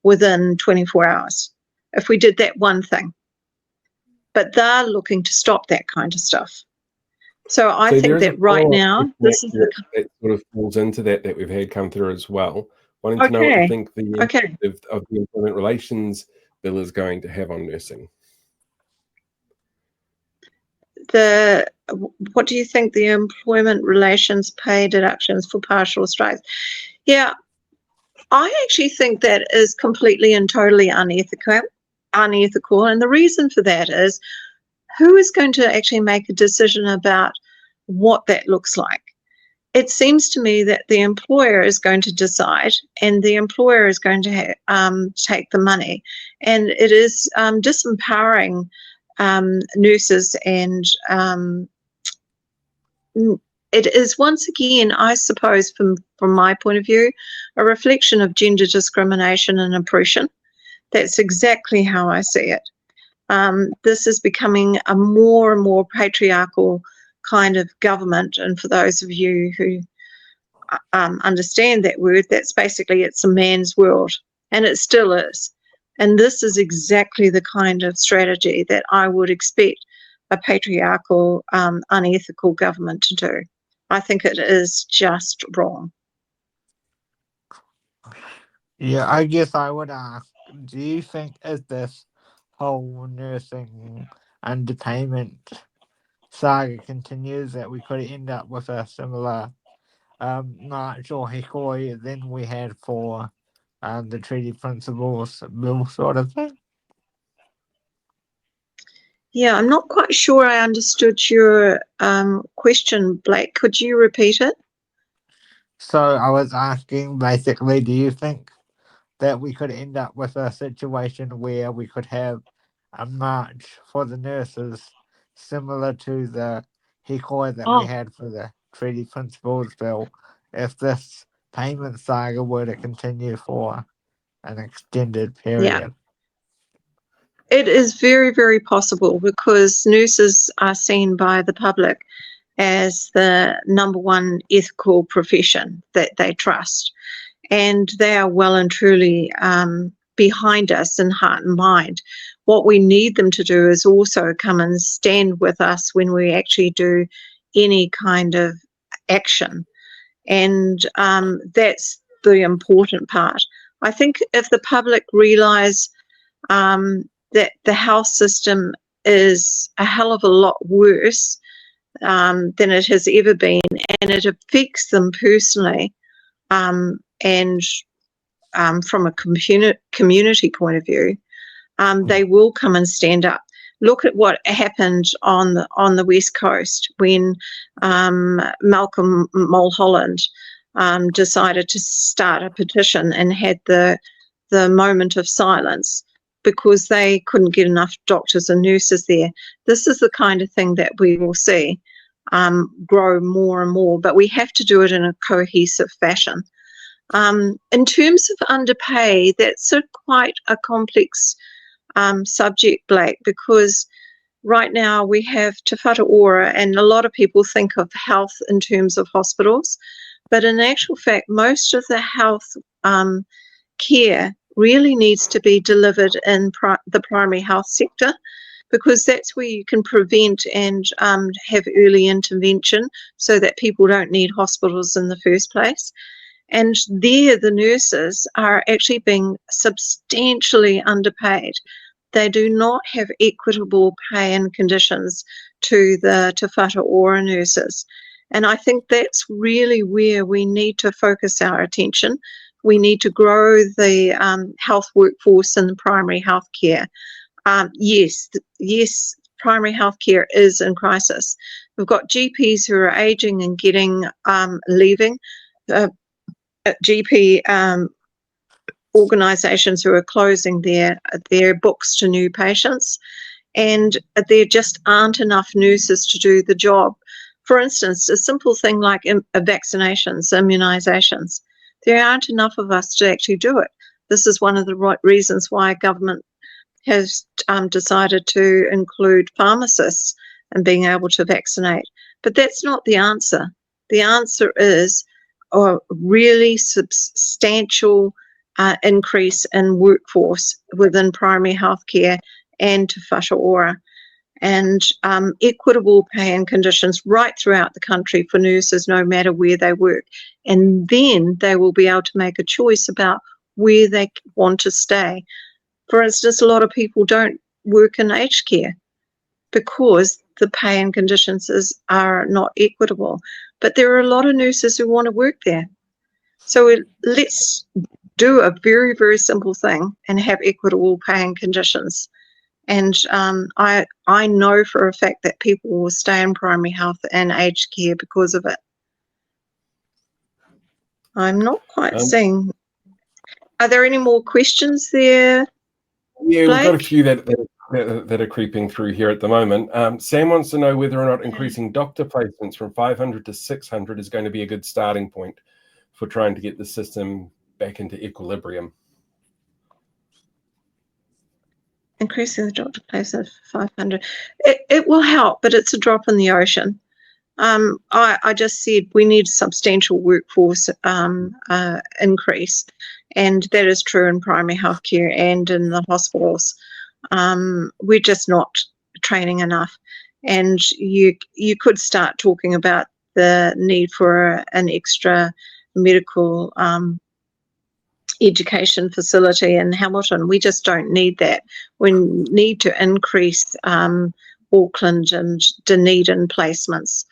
Speaker 15: within 24 hours if we did that one thing. But they're looking to stop that kind of stuff. So I think that right now, this is
Speaker 2: that sort of falls into that we've had come through as well. Wanting to know what you think the impact of the Employment Relations Bill is going to have on nursing.
Speaker 15: What do you think the employment relations pay deductions for partial strikes? Yeah, I actually think that is completely and totally unethical. And the reason for that is, who is going to actually make a decision about what that looks like? It seems to me that the employer is going to decide, and the employer is going to take the money. And it is disempowering nurses, and it is once again, I suppose, from my point of view, a reflection of gender discrimination and oppression. That's exactly how I see it. This is becoming a more and more patriarchal kind of government, and for those of you who understand that word, that's basically, it's a man's world, and it still is. And this is exactly the kind of strategy that I would expect a patriarchal, unethical government to do. I think it is just wrong.
Speaker 13: Yeah, I guess I would ask, do you think as this whole nursing underpayment saga continues that we could end up with a similar march or hikoi than we had for the treaty principles bill sort of thing?
Speaker 15: Yeah, I'm not quite sure I understood your question, Blake. Could you repeat it?
Speaker 13: So I was asking basically, do you think that we could end up with a situation where we could have a march for the nurses similar to the hikoi that we had for the treaty principles bill if this payment saga were to continue for an extended period?
Speaker 15: Yeah. It is very, very possible, because nurses are seen by the public as the number one ethical profession that they trust. And they are well and truly behind us in heart and mind. What we need them to do is also come and stand with us when we actually do any kind of action. And that's the important part. I think if the public realise that the health system is a hell of a lot worse than it has ever been, and it affects them personally, and from a community point of view, they will come and stand up. Look at what happened on the West Coast when Malcolm Mulholland decided to start a petition and had the moment of silence because they couldn't get enough doctors and nurses there. This is the kind of thing that we will see grow more and more, but we have to do it in a cohesive fashion. In terms of underpay, that's quite a complex subject, Blake, because right now we have Te Whatu Ora, and a lot of people think of health in terms of hospitals, but in actual fact, most of the health care really needs to be delivered in the primary health sector, because that's where you can prevent and have early intervention so that people don't need hospitals in the first place. And there the nurses are actually being substantially underpaid. They do not have equitable pay and conditions to the Te Whatu Ora nurses. And I think that's really where we need to focus our attention. We need to grow the health workforce in primary health care. Yes, primary health care is in crisis. We've got GPs who are aging and leaving. GP organisations who are closing their books to new patients, and there just aren't enough nurses to do the job. For instance, a simple thing like vaccinations, immunisations. There aren't enough of us to actually do it. This is one of the reasons why government has decided to include pharmacists and being able to vaccinate. But that's not the answer. The answer is a really substantial increase in workforce within primary healthcare and Te Whatu Ora, and equitable pay and conditions right throughout the country for nurses, no matter where they work. And then they will be able to make a choice about where they want to stay. For instance, a lot of people don't work in aged care because the pay and conditions are not equitable. But there are a lot of nurses who want to work there. So let's do a very, very simple thing and have equitable pay and conditions. And I know for a fact that people will stay in primary health and aged care because of it. I'm not quite seeing. Are there any more questions there?
Speaker 2: Yeah,
Speaker 15: Blake?
Speaker 2: we've got a few that that are creeping through here at the moment. Sam wants to know whether or not increasing doctor placements from 500 to 600 is going to be a good starting point for trying to get the system back into equilibrium.
Speaker 15: Increasing the doctor placement for 500. It will help, but it's a drop in the ocean. I just said we need substantial workforce increase, and that is true in primary healthcare and in the hospitals. We're just not training enough, and you could start talking about the need for an extra medical education facility in Hamilton. We just don't need that. We need to increase Auckland and Dunedin placements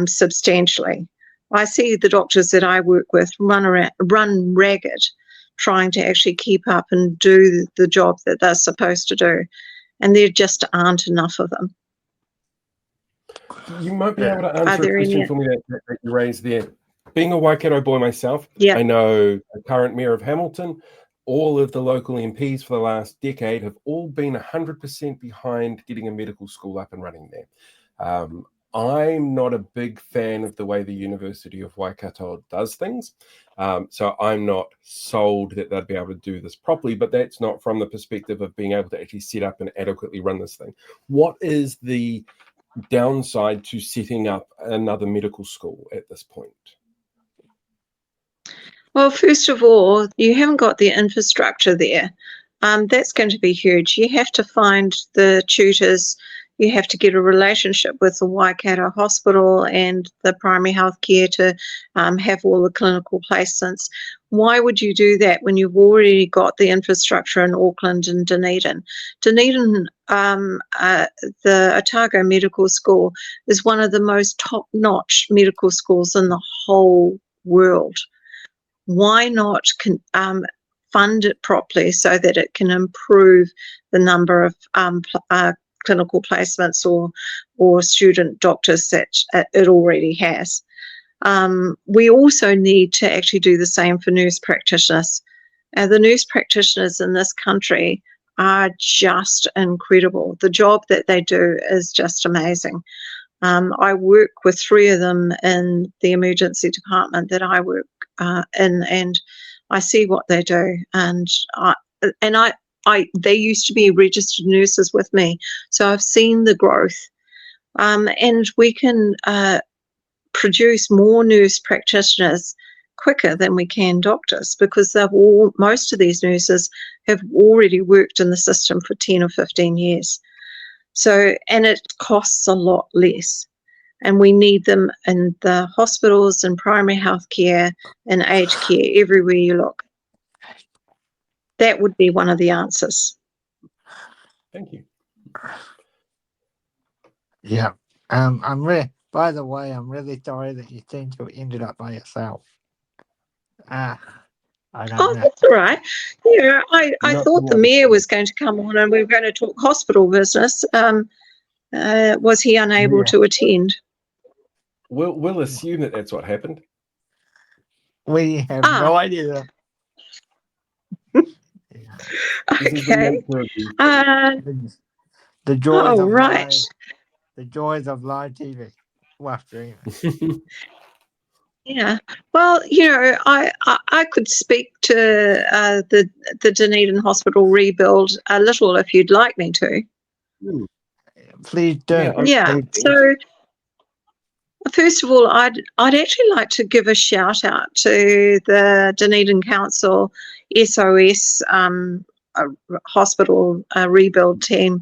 Speaker 15: substantially. I see the doctors that I work with run ragged trying to actually keep up and do the job that they're supposed to do, and there just aren't enough of them.
Speaker 2: You might be able to answer a question for me that you raised there. Being a Waikato boy myself, I know the current mayor of Hamilton, all of the local MPs for the last decade have all been 100% behind getting a medical school up and running there. I'm not a big fan of the way the University of Waikato does things, so I'm not sold that they'd be able to do this properly, but that's not from the perspective of being able to actually set up and adequately run this thing. What is the downside to setting up another medical school at this point?
Speaker 15: Well, first of all, you haven't got the infrastructure there. That's going to be huge. You have to find the tutors. You have to get a relationship with the Waikato Hospital and the primary health care to have all the clinical placements. Why would you do that when you've already got the infrastructure in Auckland and Dunedin? Dunedin, the Otago Medical School is one of the most top-notch medical schools in the whole world. Why not fund it properly so that it can improve the number of clinical placements or student doctors that it already has? We also need to actually do the same for nurse practitioners. The nurse practitioners in this country are just incredible. The job that they do is just amazing. I work with 3 of them in the emergency department that I work in, and I see what they do. And they used to be registered nurses with me, so I've seen the growth. And we can produce more nurse practitioners quicker than we can doctors, because most of these nurses have already worked in the system for 10 or 15 years. So, and it costs a lot less. And we need them in the hospitals and primary health care and aged care, everywhere you look. That would be one of the answers.
Speaker 2: Thank you.
Speaker 13: Yeah. By the way, I'm really sorry that you seem to have ended up by yourself. I don't know.
Speaker 15: That's all right. Yeah, I thought the mayor was going to come on and we were going to talk hospital business. Was he unable to attend?
Speaker 2: We'll assume that that's what happened.
Speaker 13: We have no idea.
Speaker 15: Okay.
Speaker 13: The joys of
Speaker 15: right.
Speaker 13: The joys of live TV. Well, streaming.
Speaker 15: Yeah. Well, I could speak to the Dunedin Hospital rebuild a little if you'd like me to.
Speaker 13: Please do.
Speaker 15: Yeah. So, first of all, I'd actually like to give a shout out to the Dunedin Council SOS hospital rebuild team.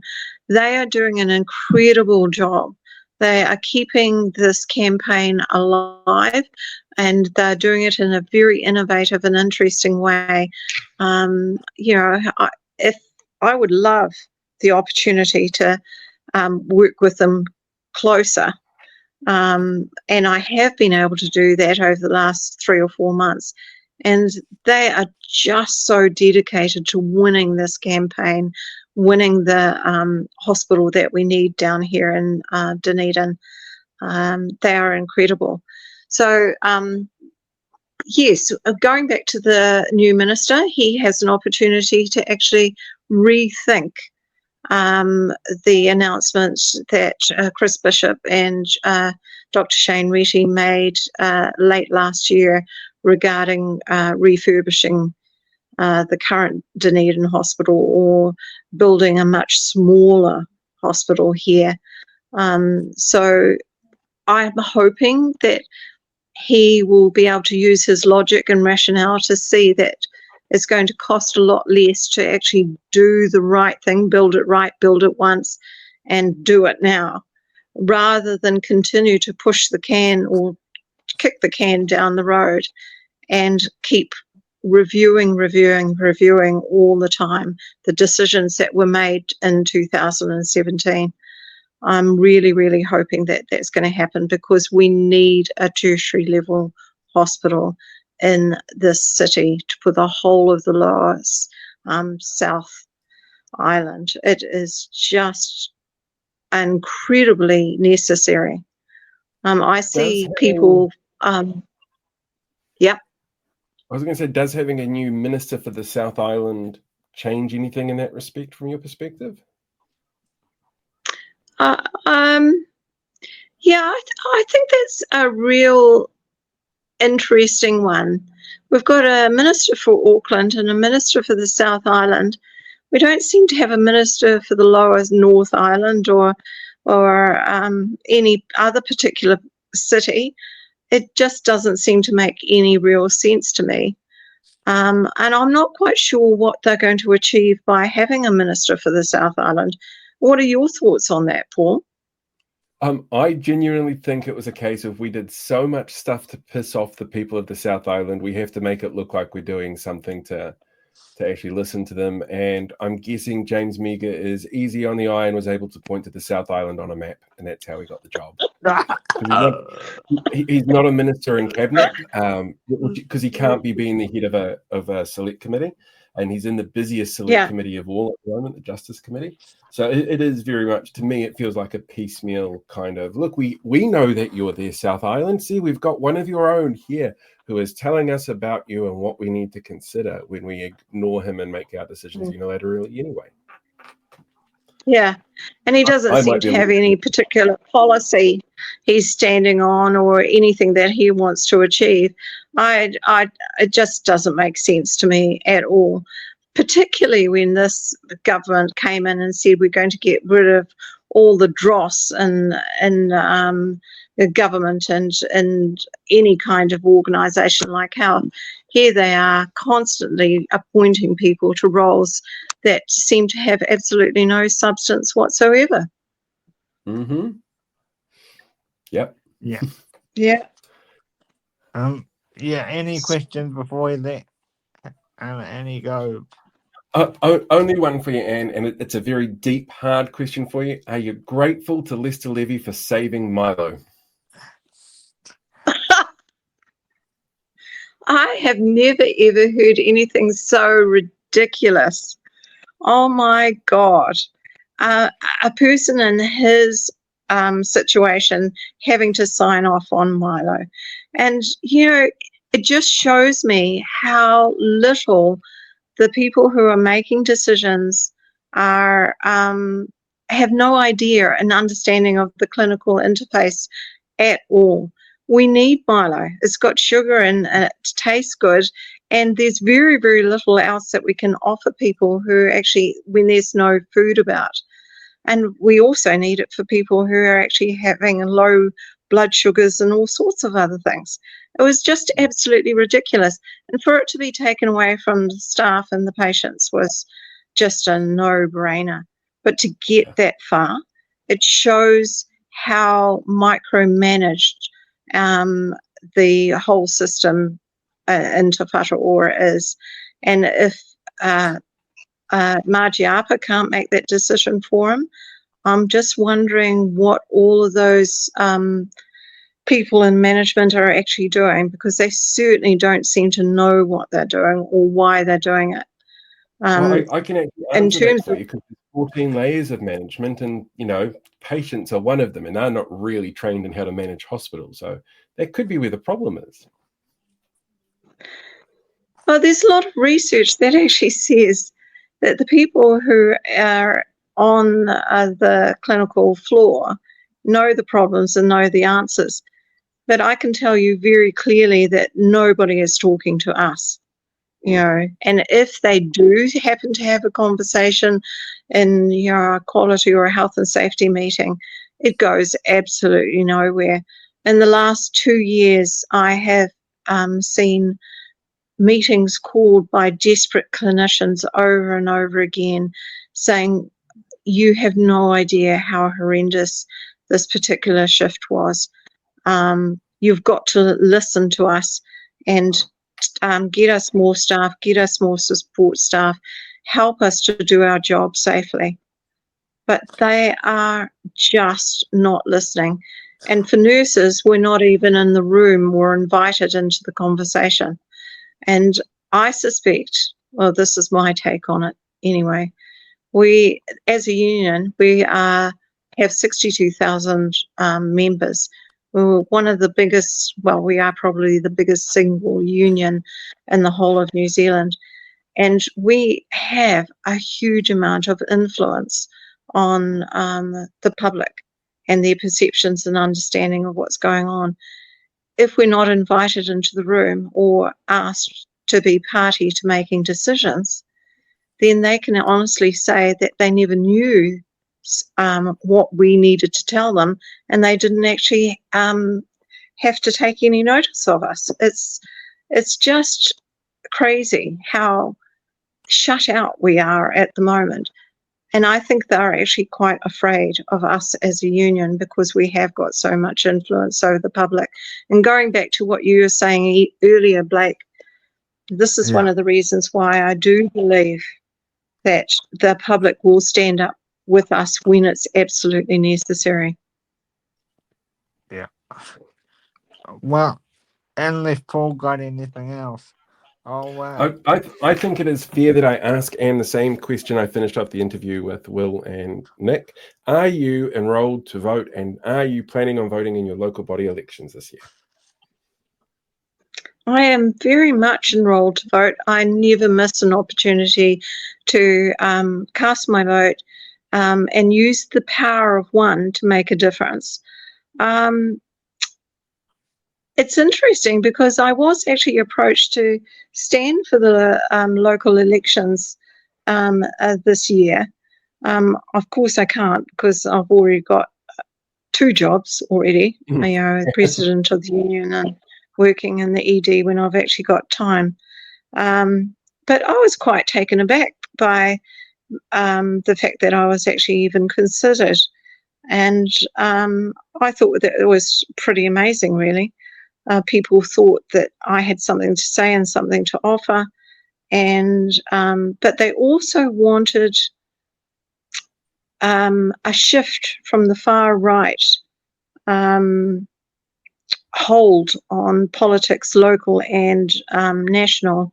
Speaker 15: They are doing an incredible job. They are keeping this campaign alive, and they're doing it in a very innovative and interesting way. If I would love the opportunity to work with them closer. And I have been able to do that over the last 3 or 4 months. And they are just so dedicated to winning this campaign, winning the hospital that we need down here in Dunedin. They are incredible. So, yes, going back to the new minister, he has an opportunity to actually rethink the announcements that Chris Bishop and Dr. Shane Retty made late last year regarding refurbishing the current Dunedin hospital or building a much smaller hospital here. So I'm hoping that he will be able to use his logic and rationale to see that it's going to cost a lot less to actually do the right thing, build it right, build it once, and do it now, rather than continue to push the can or kick the can down the road and keep reviewing all the time the decisions that were made in 2017. I'm really, really hoping that that's going to happen, because we need a tertiary level hospital in this city for the whole of the lower South Island. It is just incredibly necessary. I see people. Yep.
Speaker 2: I was going to say, does having a new minister for the South Island change anything in that respect from your perspective?
Speaker 15: Yeah, I think that's a real interesting one. We've got a minister for Auckland and a minister for the South Island. We don't seem to have a minister for the lower North Island or any other particular city. It just doesn't seem to make any real sense to me. And I'm not quite sure what they're going to achieve by having a minister for the South Island. What are your thoughts on that, Paul?
Speaker 2: I genuinely think it was a case of we did so much stuff to piss off the people of the South Island, we have to make it look like we're doing something to actually listen to them. And I'm guessing James Meagher is easy on the eye and was able to point to the South Island on a map, and that's how he got the job. He's not a minister in cabinet, because he can't be being the head of a select committee, and he's in the busiest select committee of all at the moment, the Justice Committee. So it is very much, to me, it feels like a piecemeal kind of, look, we know that you're there, South Island. See, we've got one of your own here who is telling us about you and what we need to consider when we ignore him and make our decisions unilaterally anyway.
Speaker 15: Yeah, and he doesn't seem to have any particular policy he's standing on or anything that he wants to achieve. It just doesn't make sense to me at all, particularly when this government came in and said we're going to get rid of all the dross in the government and any kind of organisation like health. Here they are constantly appointing people to roles that seem to have absolutely no substance whatsoever.
Speaker 2: Mm-hmm. Yep.
Speaker 13: Yeah.
Speaker 15: Yeah.
Speaker 13: Yeah. Any questions before we let Annie go?
Speaker 2: Only one for you, Anne, and it's a very deep, hard question for you. Are you grateful to Lester Levy for saving Milo?
Speaker 15: I have never, ever heard anything so ridiculous. Oh, my God. A person in his situation having to sign off on Milo. And, it just shows me how little the people who are making decisions are have no idea and understanding of the clinical interface at all. We need Milo. It's got sugar and it tastes good, and there's very, very little else that we can offer people who actually, when there's no food about. And we also need it for people who are actually having low blood sugars and all sorts of other things. It was just absolutely ridiculous. And for it to be taken away from the staff and the patients was just a no-brainer. But to get that far, it shows how micromanaged the whole system in Te Whatuora is. And if Margiapa can't make that decision for him, I'm just wondering what all of those people in management are actually doing, because they certainly don't seem to know what they're doing or why they're doing it.
Speaker 2: Well, I can actually answer that for you, because there's 14 layers of management, and patients are one of them, and they're not really trained in how to manage hospitals. So that could be where the problem is.
Speaker 15: Well, there's a lot of research that actually says that the people who are on the clinical floor know the problems and know the answers. But I can tell you very clearly that nobody is talking to us, and if they do happen to have a conversation in a quality or a health and safety meeting, it goes absolutely nowhere. In the last 2 years, I have seen meetings called by desperate clinicians over and over again saying, you have no idea how horrendous this particular shift was. You've got to listen to us and get us more staff, get us more support staff, help us to do our job safely. But they are just not listening. And for nurses, we're not even in the room, we're invited into the conversation. And I suspect, well, this is my take on it anyway, we, as a union, we have 62,000 members. We're one of the biggest, well, we are probably the biggest single union in the whole of New Zealand. And we have a huge amount of influence on the public and their perceptions and understanding of what's going on. If we're not invited into the room or asked to be party to making decisions, then they can honestly say that they never knew what we needed to tell them, and they didn't actually have to take any notice of us. It's just crazy how shut out we are at the moment. And I think they're actually quite afraid of us as a union because we have got so much influence over the public. And going back to what you were saying earlier, Blake, this is one of the reasons why I do believe that the public will stand up with us when it's absolutely necessary.
Speaker 13: Yeah. Well, unless Paul got anything else.
Speaker 2: I think it is fair that I ask Anne the same question I finished up the interview with Will and Nick. Are you enrolled to vote, and are you planning on voting in your local body elections this year?
Speaker 15: I am very much enrolled to vote. I never miss an opportunity to cast my vote and use the power of one to make a difference. It's interesting because I was actually approached to stand for the local elections this year. Of course I can't because I've already got 2 jobs already, president of the union and working in the ED when I've actually got time. But I was quite taken aback by the fact that I was actually even considered. And I thought that it was pretty amazing, really. People thought that I had something to say and something to offer, and but they also wanted a shift from the far right hold on politics, local and national,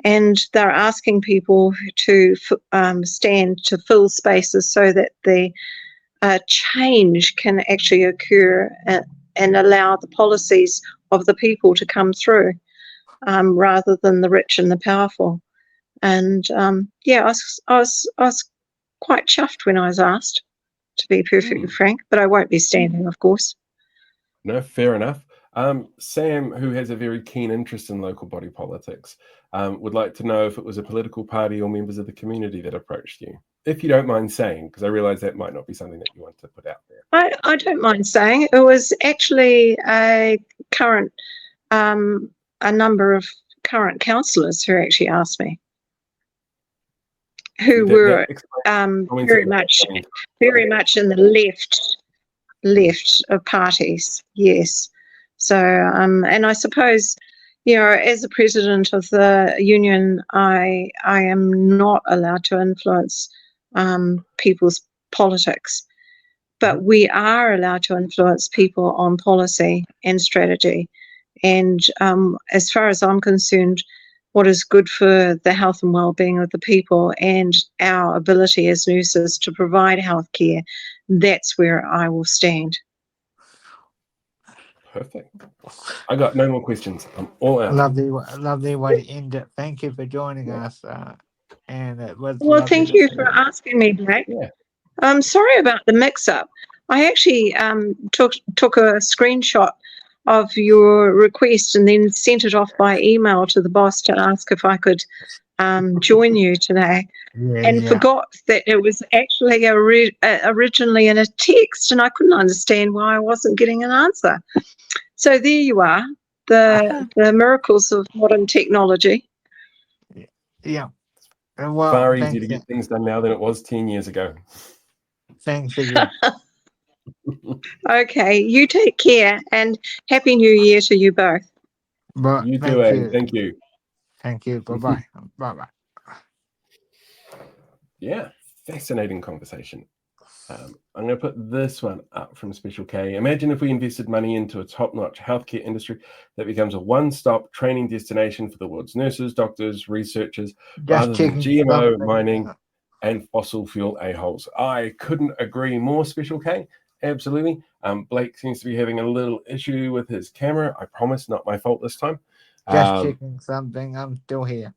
Speaker 15: and they're asking people to stand to fill spaces so that the change can actually occur and allow the policies of the people to come through rather than the rich and the powerful. And I was quite chuffed when I was asked, to be perfectly frank, but I won't be standing, of course.
Speaker 2: No, fair enough. Sam, who has a very keen interest in local body politics, would like to know if it was a political party or members of the community that approached you. If you don't mind saying, because I realise that might not be something that you want to put out there.
Speaker 15: I don't mind saying. It was actually a number of current councillors who actually asked me, who were very much in the left of parties, yes. So, and I suppose, as the president of the union, I am not allowed to influence people's politics, but we are allowed to influence people on policy and strategy. And as far as I'm concerned, what is good for the health and well-being of the people and our ability as nurses to provide health care, that's where I will stand.
Speaker 2: Perfect. I got no more questions. I'm all out.
Speaker 13: Lovely way to end it. Thank you for joining us. And it was
Speaker 15: well, thank you for asking me, Blake.
Speaker 2: Yeah.
Speaker 15: Sorry about the mix-up. I actually took a screenshot of your request and then sent it off by email to the boss to ask if I could join you today, and forgot that it was actually originally in a text, and I couldn't understand why I wasn't getting an answer. So there you are, the miracles of modern technology.
Speaker 13: Yeah. Well,
Speaker 2: far easier to get things done now than it was 10 years ago.
Speaker 13: Thanks again.
Speaker 15: Okay, you take care, and Happy New Year to you both.
Speaker 13: But
Speaker 2: You too, Ed. Thank you.
Speaker 13: Thank you. Bye-bye. Bye-bye.
Speaker 2: Yeah, fascinating conversation. I'm going to put this one up from Special K. Imagine if we invested money into a top-notch healthcare industry that becomes a one-stop training destination for the world's nurses, doctors, researchers, rather than GMO mining and fossil fuel a-holes. I couldn't agree more, Special K. Absolutely. Blake seems to be having a little issue with his camera. I promise, not my fault this time.
Speaker 13: Just checking something. I'm still here.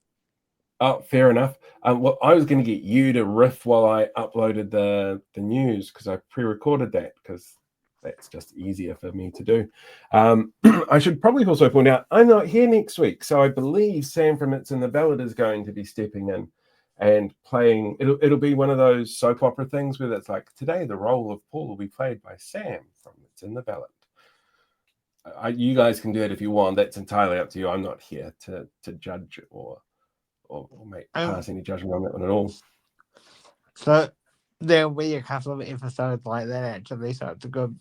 Speaker 2: Oh, fair enough. Well, I was going to get you to riff while I uploaded the news, because I pre-recorded that, because that's just easier for me to do. I should probably also point out I'm not here next week, so I believe Sam from It's in the Ballad is going to be stepping in and playing. It'll be one of those soap opera things where it's like, today the role of Paul will be played by Sam from It's in the Ballad. You guys can do it if you want. That's entirely up to you. I'm not here to judge or make pass any judgment on that one at all.
Speaker 13: So there'll be a couple of episodes like that actually, so it's a good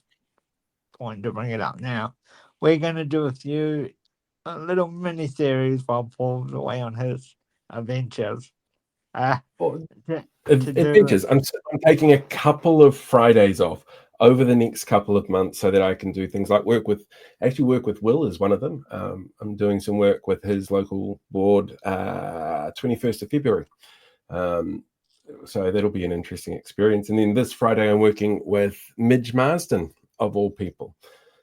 Speaker 13: point to bring it up now. We're going to do a little mini series while Paul's away on his adventures.
Speaker 2: Adventures. I'm taking a couple of Fridays off over the next couple of months so that I can do things like work with Will is one of them. I'm doing some work with his local board 21st of February. So that'll be an interesting experience. And then this Friday I'm working with Midge Marsden, of all people.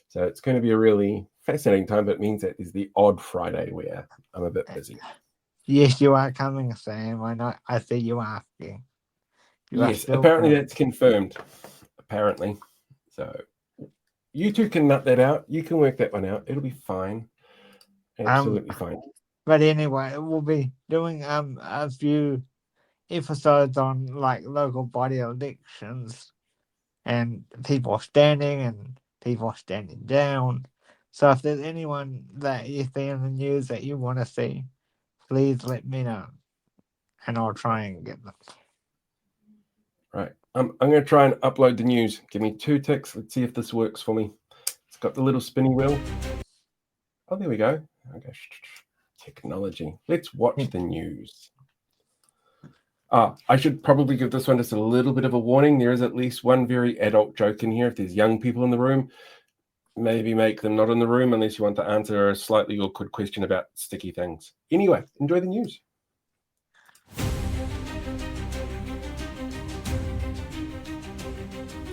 Speaker 2: So it's going to be a really fascinating time, but it means that is the odd Friday where I'm a bit busy.
Speaker 13: Yes, you are coming, Sam. I know. I see you asking.
Speaker 2: Yes, apparently that's confirmed. Apparently. So you two can nut that out. You can work that one out. It'll be fine. Absolutely fine.
Speaker 13: But anyway, we'll be doing a few episodes on like local body elections and people standing and people standing down. So if there's anyone that you see in the news that you want to see, please let me know, and I'll try and get them.
Speaker 2: Right. I'm going to try and upload the news. Give me 2 ticks. Let's see if this works for me. It's got the little spinny wheel. Oh, there we go. Okay. Technology. Let's watch the news. I should probably give this one just a little bit of a warning. There is at least one very adult joke in here. If there's young people in the room, maybe make them not in the room unless you want to answer a slightly awkward question about sticky things. Anyway, enjoy the news.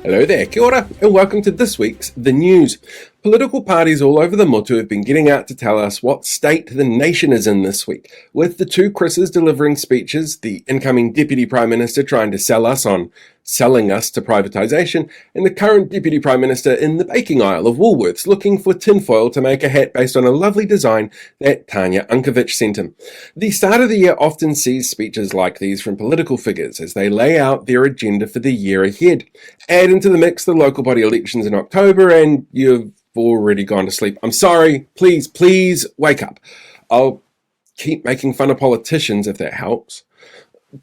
Speaker 2: Hello there, kia ora, and welcome to this week's The News. Political parties all over the motu have been getting out to tell us what state the nation is in this week, with the 2 Chris's delivering speeches, the incoming Deputy Prime Minister trying to sell us on selling us to privatisation, and the current Deputy Prime Minister in the baking aisle of Woolworths looking for tinfoil to make a hat based on a lovely design that Tanya Unkovic sent him. The start of the year often sees speeches like these from political figures as they lay out their agenda for the year ahead. Add into the mix the local body elections in October and you've already gone to sleep. I'm sorry. Please wake up. I'll keep making fun of politicians if that helps.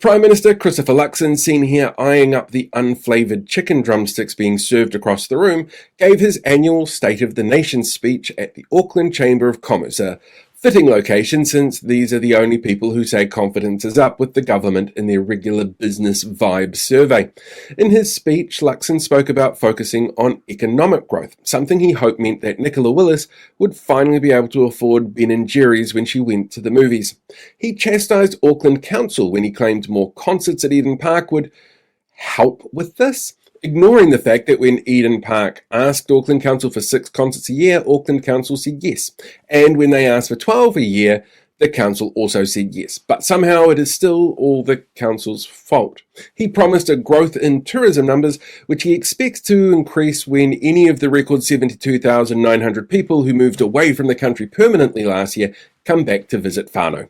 Speaker 2: Prime Minister Christopher Luxon, seen here eyeing up the unflavoured chicken drumsticks being served across the room, gave his annual State of the Nation speech at the Auckland Chamber of Commerce, a fitting location since these are the only people who say confidence is up with the government in their regular business vibe survey. In his speech, Luxon spoke about focusing on economic growth, something he hoped meant that Nicola Willis would finally be able to afford Ben & Jerry's when she went to the movies. He chastised Auckland Council when he claimed more concerts at Eden Park would help with this, ignoring the fact that when Eden Park asked Auckland Council for 6 concerts a year, Auckland Council said yes. And when they asked for 12 a year, The council also said yes, but somehow it is still all the council's fault. He promised a growth in tourism numbers, which he expects to increase when any of the record 72,900 people who moved away from the country permanently last year come back to visit whānau.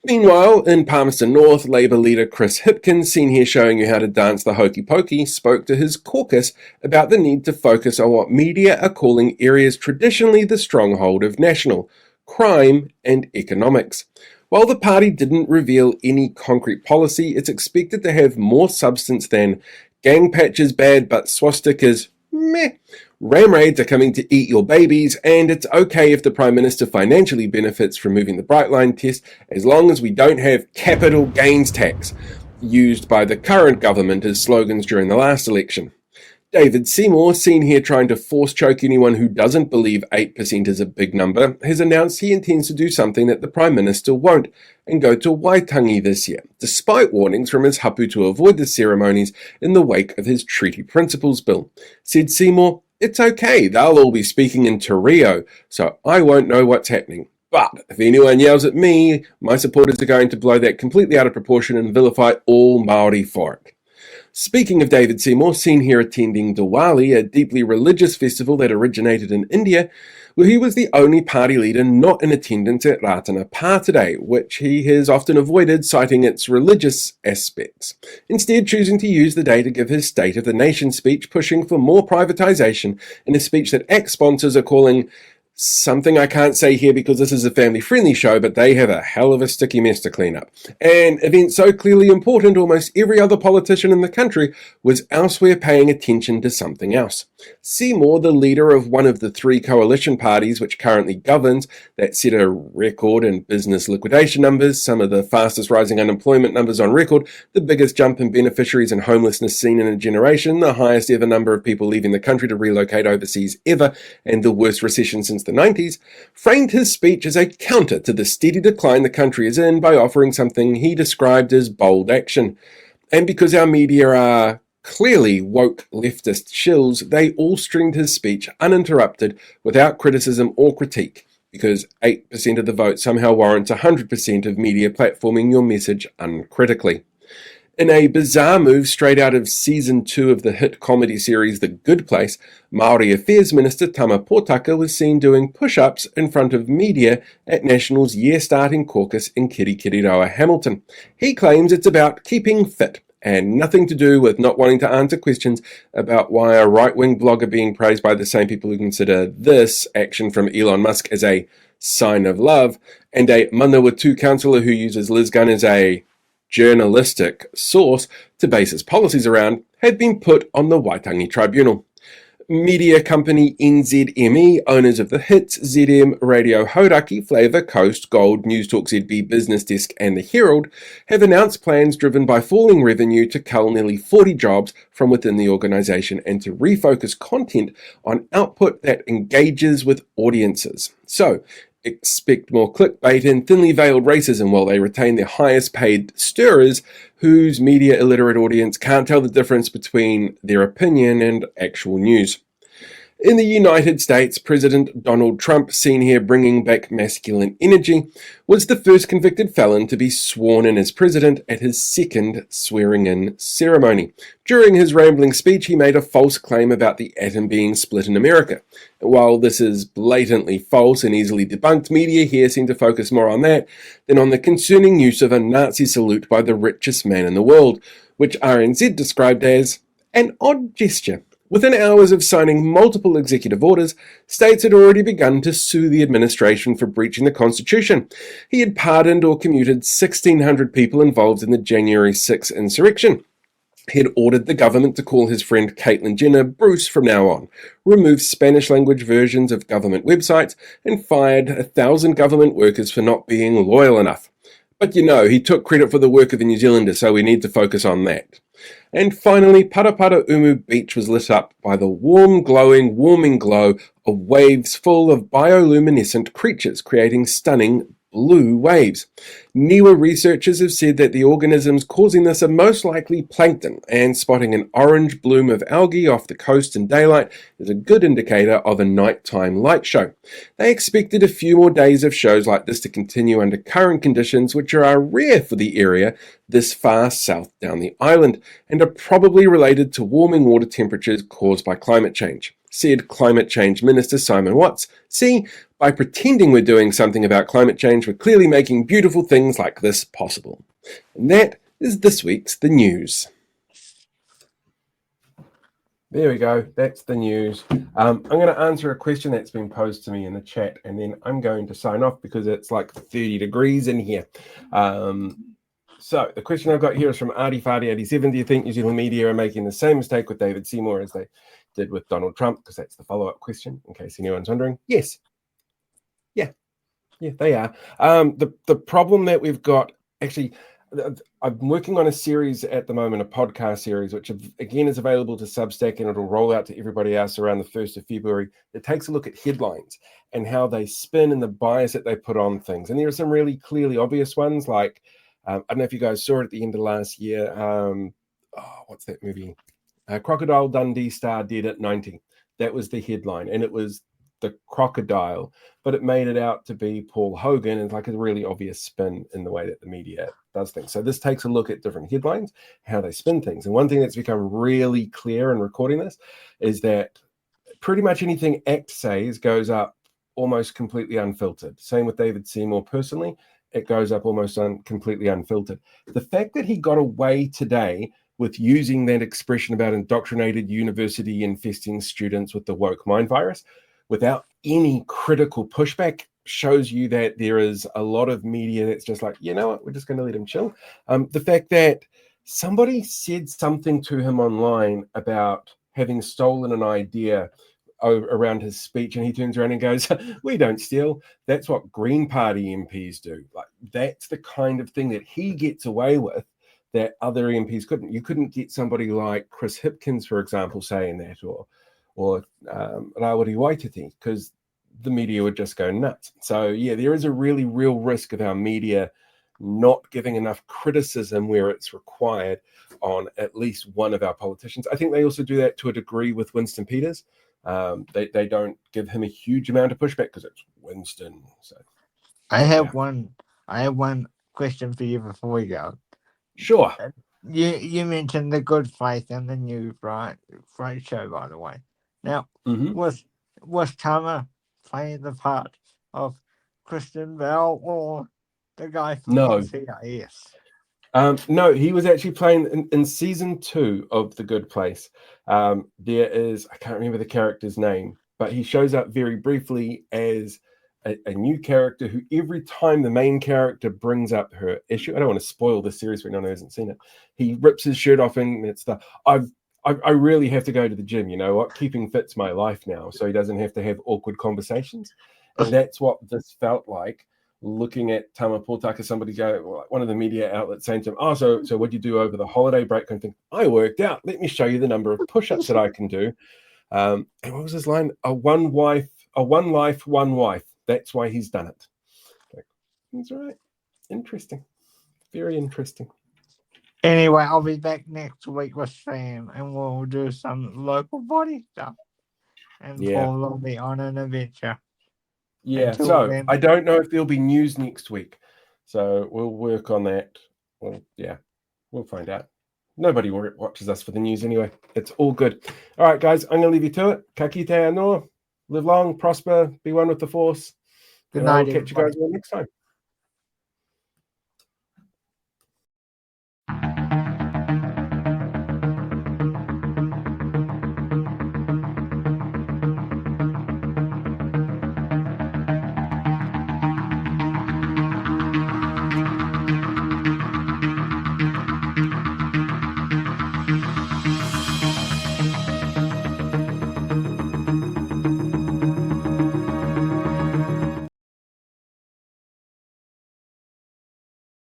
Speaker 2: Meanwhile, in Palmerston North, Labour leader Chris Hipkins, seen here showing you how to dance the hokey pokey, spoke to his caucus about the need to focus on what media are calling areas traditionally the stronghold of National: crime and economics. While the party didn't reveal any concrete policy, it's expected to have more substance than gang patches bad but swastikas meh. Ram raids are coming to eat your babies, and it's okay if the Prime Minister financially benefits from moving the Bright Line test, as long as we don't have capital gains tax, used by the current government as slogans during the last election. David Seymour, seen here trying to force choke anyone who doesn't believe 8% is a big number, has announced he intends to do something that the Prime Minister won't, and go to Waitangi this year, despite warnings from his hapu to avoid the ceremonies in the wake of his Treaty Principles Bill. Said Seymour, "It's okay, they'll all be speaking in Te Reo, so I won't know what's happening. But if anyone yells at me, my supporters are going to blow that completely out of proportion and vilify all Māori for it." Speaking of David Seymour, seen here attending Diwali, a deeply religious festival that originated in India, where he was the only party leader not in attendance at Ratana Pa today, which he has often avoided, citing its religious aspects, instead choosing to use the day to give his State of the Nation speech, pushing for more privatisation in a speech that ACT sponsors are calling something I can't say here because this is a family-friendly show, but they have a hell of a sticky mess to clean up. An event so clearly important, almost every other politician in the country was elsewhere paying attention to something else. Seymour, the leader of one of the three coalition parties which currently governs, that set a record in business liquidation numbers, some of the fastest rising unemployment numbers on record, the biggest jump in beneficiaries and homelessness seen in a generation, the highest ever number of people leaving the country to relocate overseas ever, and the worst recession since the 90s, framed his speech as a counter to the steady decline the country is in by offering something he described as bold action. And because our media are clearly woke leftist shills, they all streamed his speech uninterrupted without criticism or critique, because 8% of the vote somehow warrants 100% of media platforming your message uncritically. In a bizarre move straight out of Season 2 of the hit comedy series The Good Place, Māori Affairs Minister Tama Potaka was seen doing push-ups in front of media at National's year-starting caucus in Kirikiriroa, Hamilton. He claims it's about keeping fit, and nothing to do with not wanting to answer questions about why a right-wing blogger being praised by the same people who consider this action from Elon Musk as a sign of love, and a Manawatu councillor who uses Liz Gunn as a journalistic source to base his policies around, had been put on the Waitangi Tribunal. Media company NZME, owners of the hits ZM Radio Hauraki, Flavell, Coast, Gold, News Talk ZB, Business Desk and The Herald, have announced plans driven by falling revenue to cull nearly 40 jobs from within the organisation and to refocus content on output that engages with audiences. So, expect more clickbait and thinly veiled racism while they retain their highest paid stirrers whose media illiterate audience can't tell the difference between their opinion and actual news. In the United States, President Donald Trump, seen here bringing back masculine energy, was the first convicted felon to be sworn in as president at his second swearing-in ceremony. During his rambling speech, he made a false claim about the atom being split in America. While this is blatantly false and easily debunked, media here seem to focus more on that than on the concerning use of a Nazi salute by the richest man in the world, which RNZ described as an odd gesture. Within hours of signing multiple executive orders, states had already begun to sue the administration for breaching the Constitution. He had pardoned or commuted 1,600 people involved in the January 6 insurrection. He had ordered the government to call his friend Caitlyn Jenner Bruce from now on, remove Spanish-language versions of government websites, and fired 1,000 government workers for not being loyal enough. But you know, he took credit for the work of the New Zealanders, so we need to focus on that. And finally, Parapara Umu Beach was lit up by the warming glow of waves full of bioluminescent creatures, creating stunning blue waves. NIWA researchers have said that the organisms causing this are most likely plankton, and spotting an orange bloom of algae off the coast in daylight is a good indicator of a nighttime light show. They expected a few more days of shows like this to continue under current conditions, which are rare for the area this far south down the island, and are probably related to warming water temperatures caused by climate change, said Climate Change Minister Simon Watts. See, by pretending we're doing something about climate change, we're clearly making beautiful things like this possible. And that is this week's The News. There we go. That's the news. I'm going to answer a question that's been posed to me in the chat, and then I'm going to sign off because it's like 30 degrees in here. So the question I've got here is from Artie87. Do you think New Zealand media are making the same mistake with David Seymour as they did with Donald Trump? Because that's the follow-up question, in case anyone's wondering. Yes. Yeah, they are. The problem that we've got, actually, I'm working on a series at the moment, a podcast series, which again is available to Substack, and it'll roll out to everybody else around the 1st of February. It takes a look at headlines and how they spin and the bias that they put on things. And there are some really clearly obvious ones, like, I don't know if you guys saw it at the end of last year. What's that movie? Crocodile Dundee star dead at 90. That was the headline, and it was the crocodile, but it made it out to be Paul Hogan, and like a really obvious spin in the way that the media does things. So this takes a look at different headlines, how they spin things. And one thing that's become really clear in recording this is that pretty much anything ACT says goes up almost completely unfiltered. Same with David Seymour personally. It goes up almost completely unfiltered. The fact that he got away today with using that expression about indoctrinated university infesting students with the woke mind virus without any critical pushback shows you that there is a lot of media that's just like, you know what, we're just going to let him chill. The fact that somebody said something to him online about having stolen an idea around his speech, and he turns around and goes, we don't steal. That's what Green Party MPs do. Like, that's the kind of thing that he gets away with that other MPs couldn't. You couldn't get somebody like Chris Hipkins, for example, saying that, or Rawiri Waititi, because the media would just go nuts. So yeah, there is a really real risk of our media not giving enough criticism where it's required on at least one of our politicians. I think they also do that to a degree with Winston Peters. They don't give him a huge amount of pushback because it's Winston. So
Speaker 13: I have one question for you before we go.
Speaker 2: Sure.
Speaker 13: You mentioned the good faith and the new Fright show, by the way. Now, was Tama playing the part of Kristen Bell or the guy from CIS?
Speaker 2: No, he was actually playing in season 2 of The Good Place. There is, I can't remember the character's name, but he shows up very briefly as a new character who every time the main character brings up her issue, I don't want to spoil the series for anyone who hasn't seen it, he rips his shirt off and it's I really have to go to the gym, you know what? Keeping fit's my life now, so he doesn't have to have awkward conversations. And that's what this felt like, looking at Tama Potaka, somebody go, one of the media outlets saying to him, oh, so what'd you do over the holiday break? Kind of thing. I worked out. Let me show you the number of push-ups that I can do. And what was his line? One life, one wife. That's why he's done it. That's right. Interesting. Very interesting.
Speaker 13: Anyway, I'll be back next week with Sam, and we'll do some local body stuff. And Paul will be on an adventure.
Speaker 2: Yeah, so then, I don't know if there'll be news next week. So we'll work on that. Well, yeah, we'll find out. Nobody watches us for the news anyway. It's all good. All right, guys, I'm going to leave you to it. Ka kite anō. Live long, prosper, be one with the force.
Speaker 13: Good night,
Speaker 2: I'll catch you guys all next time.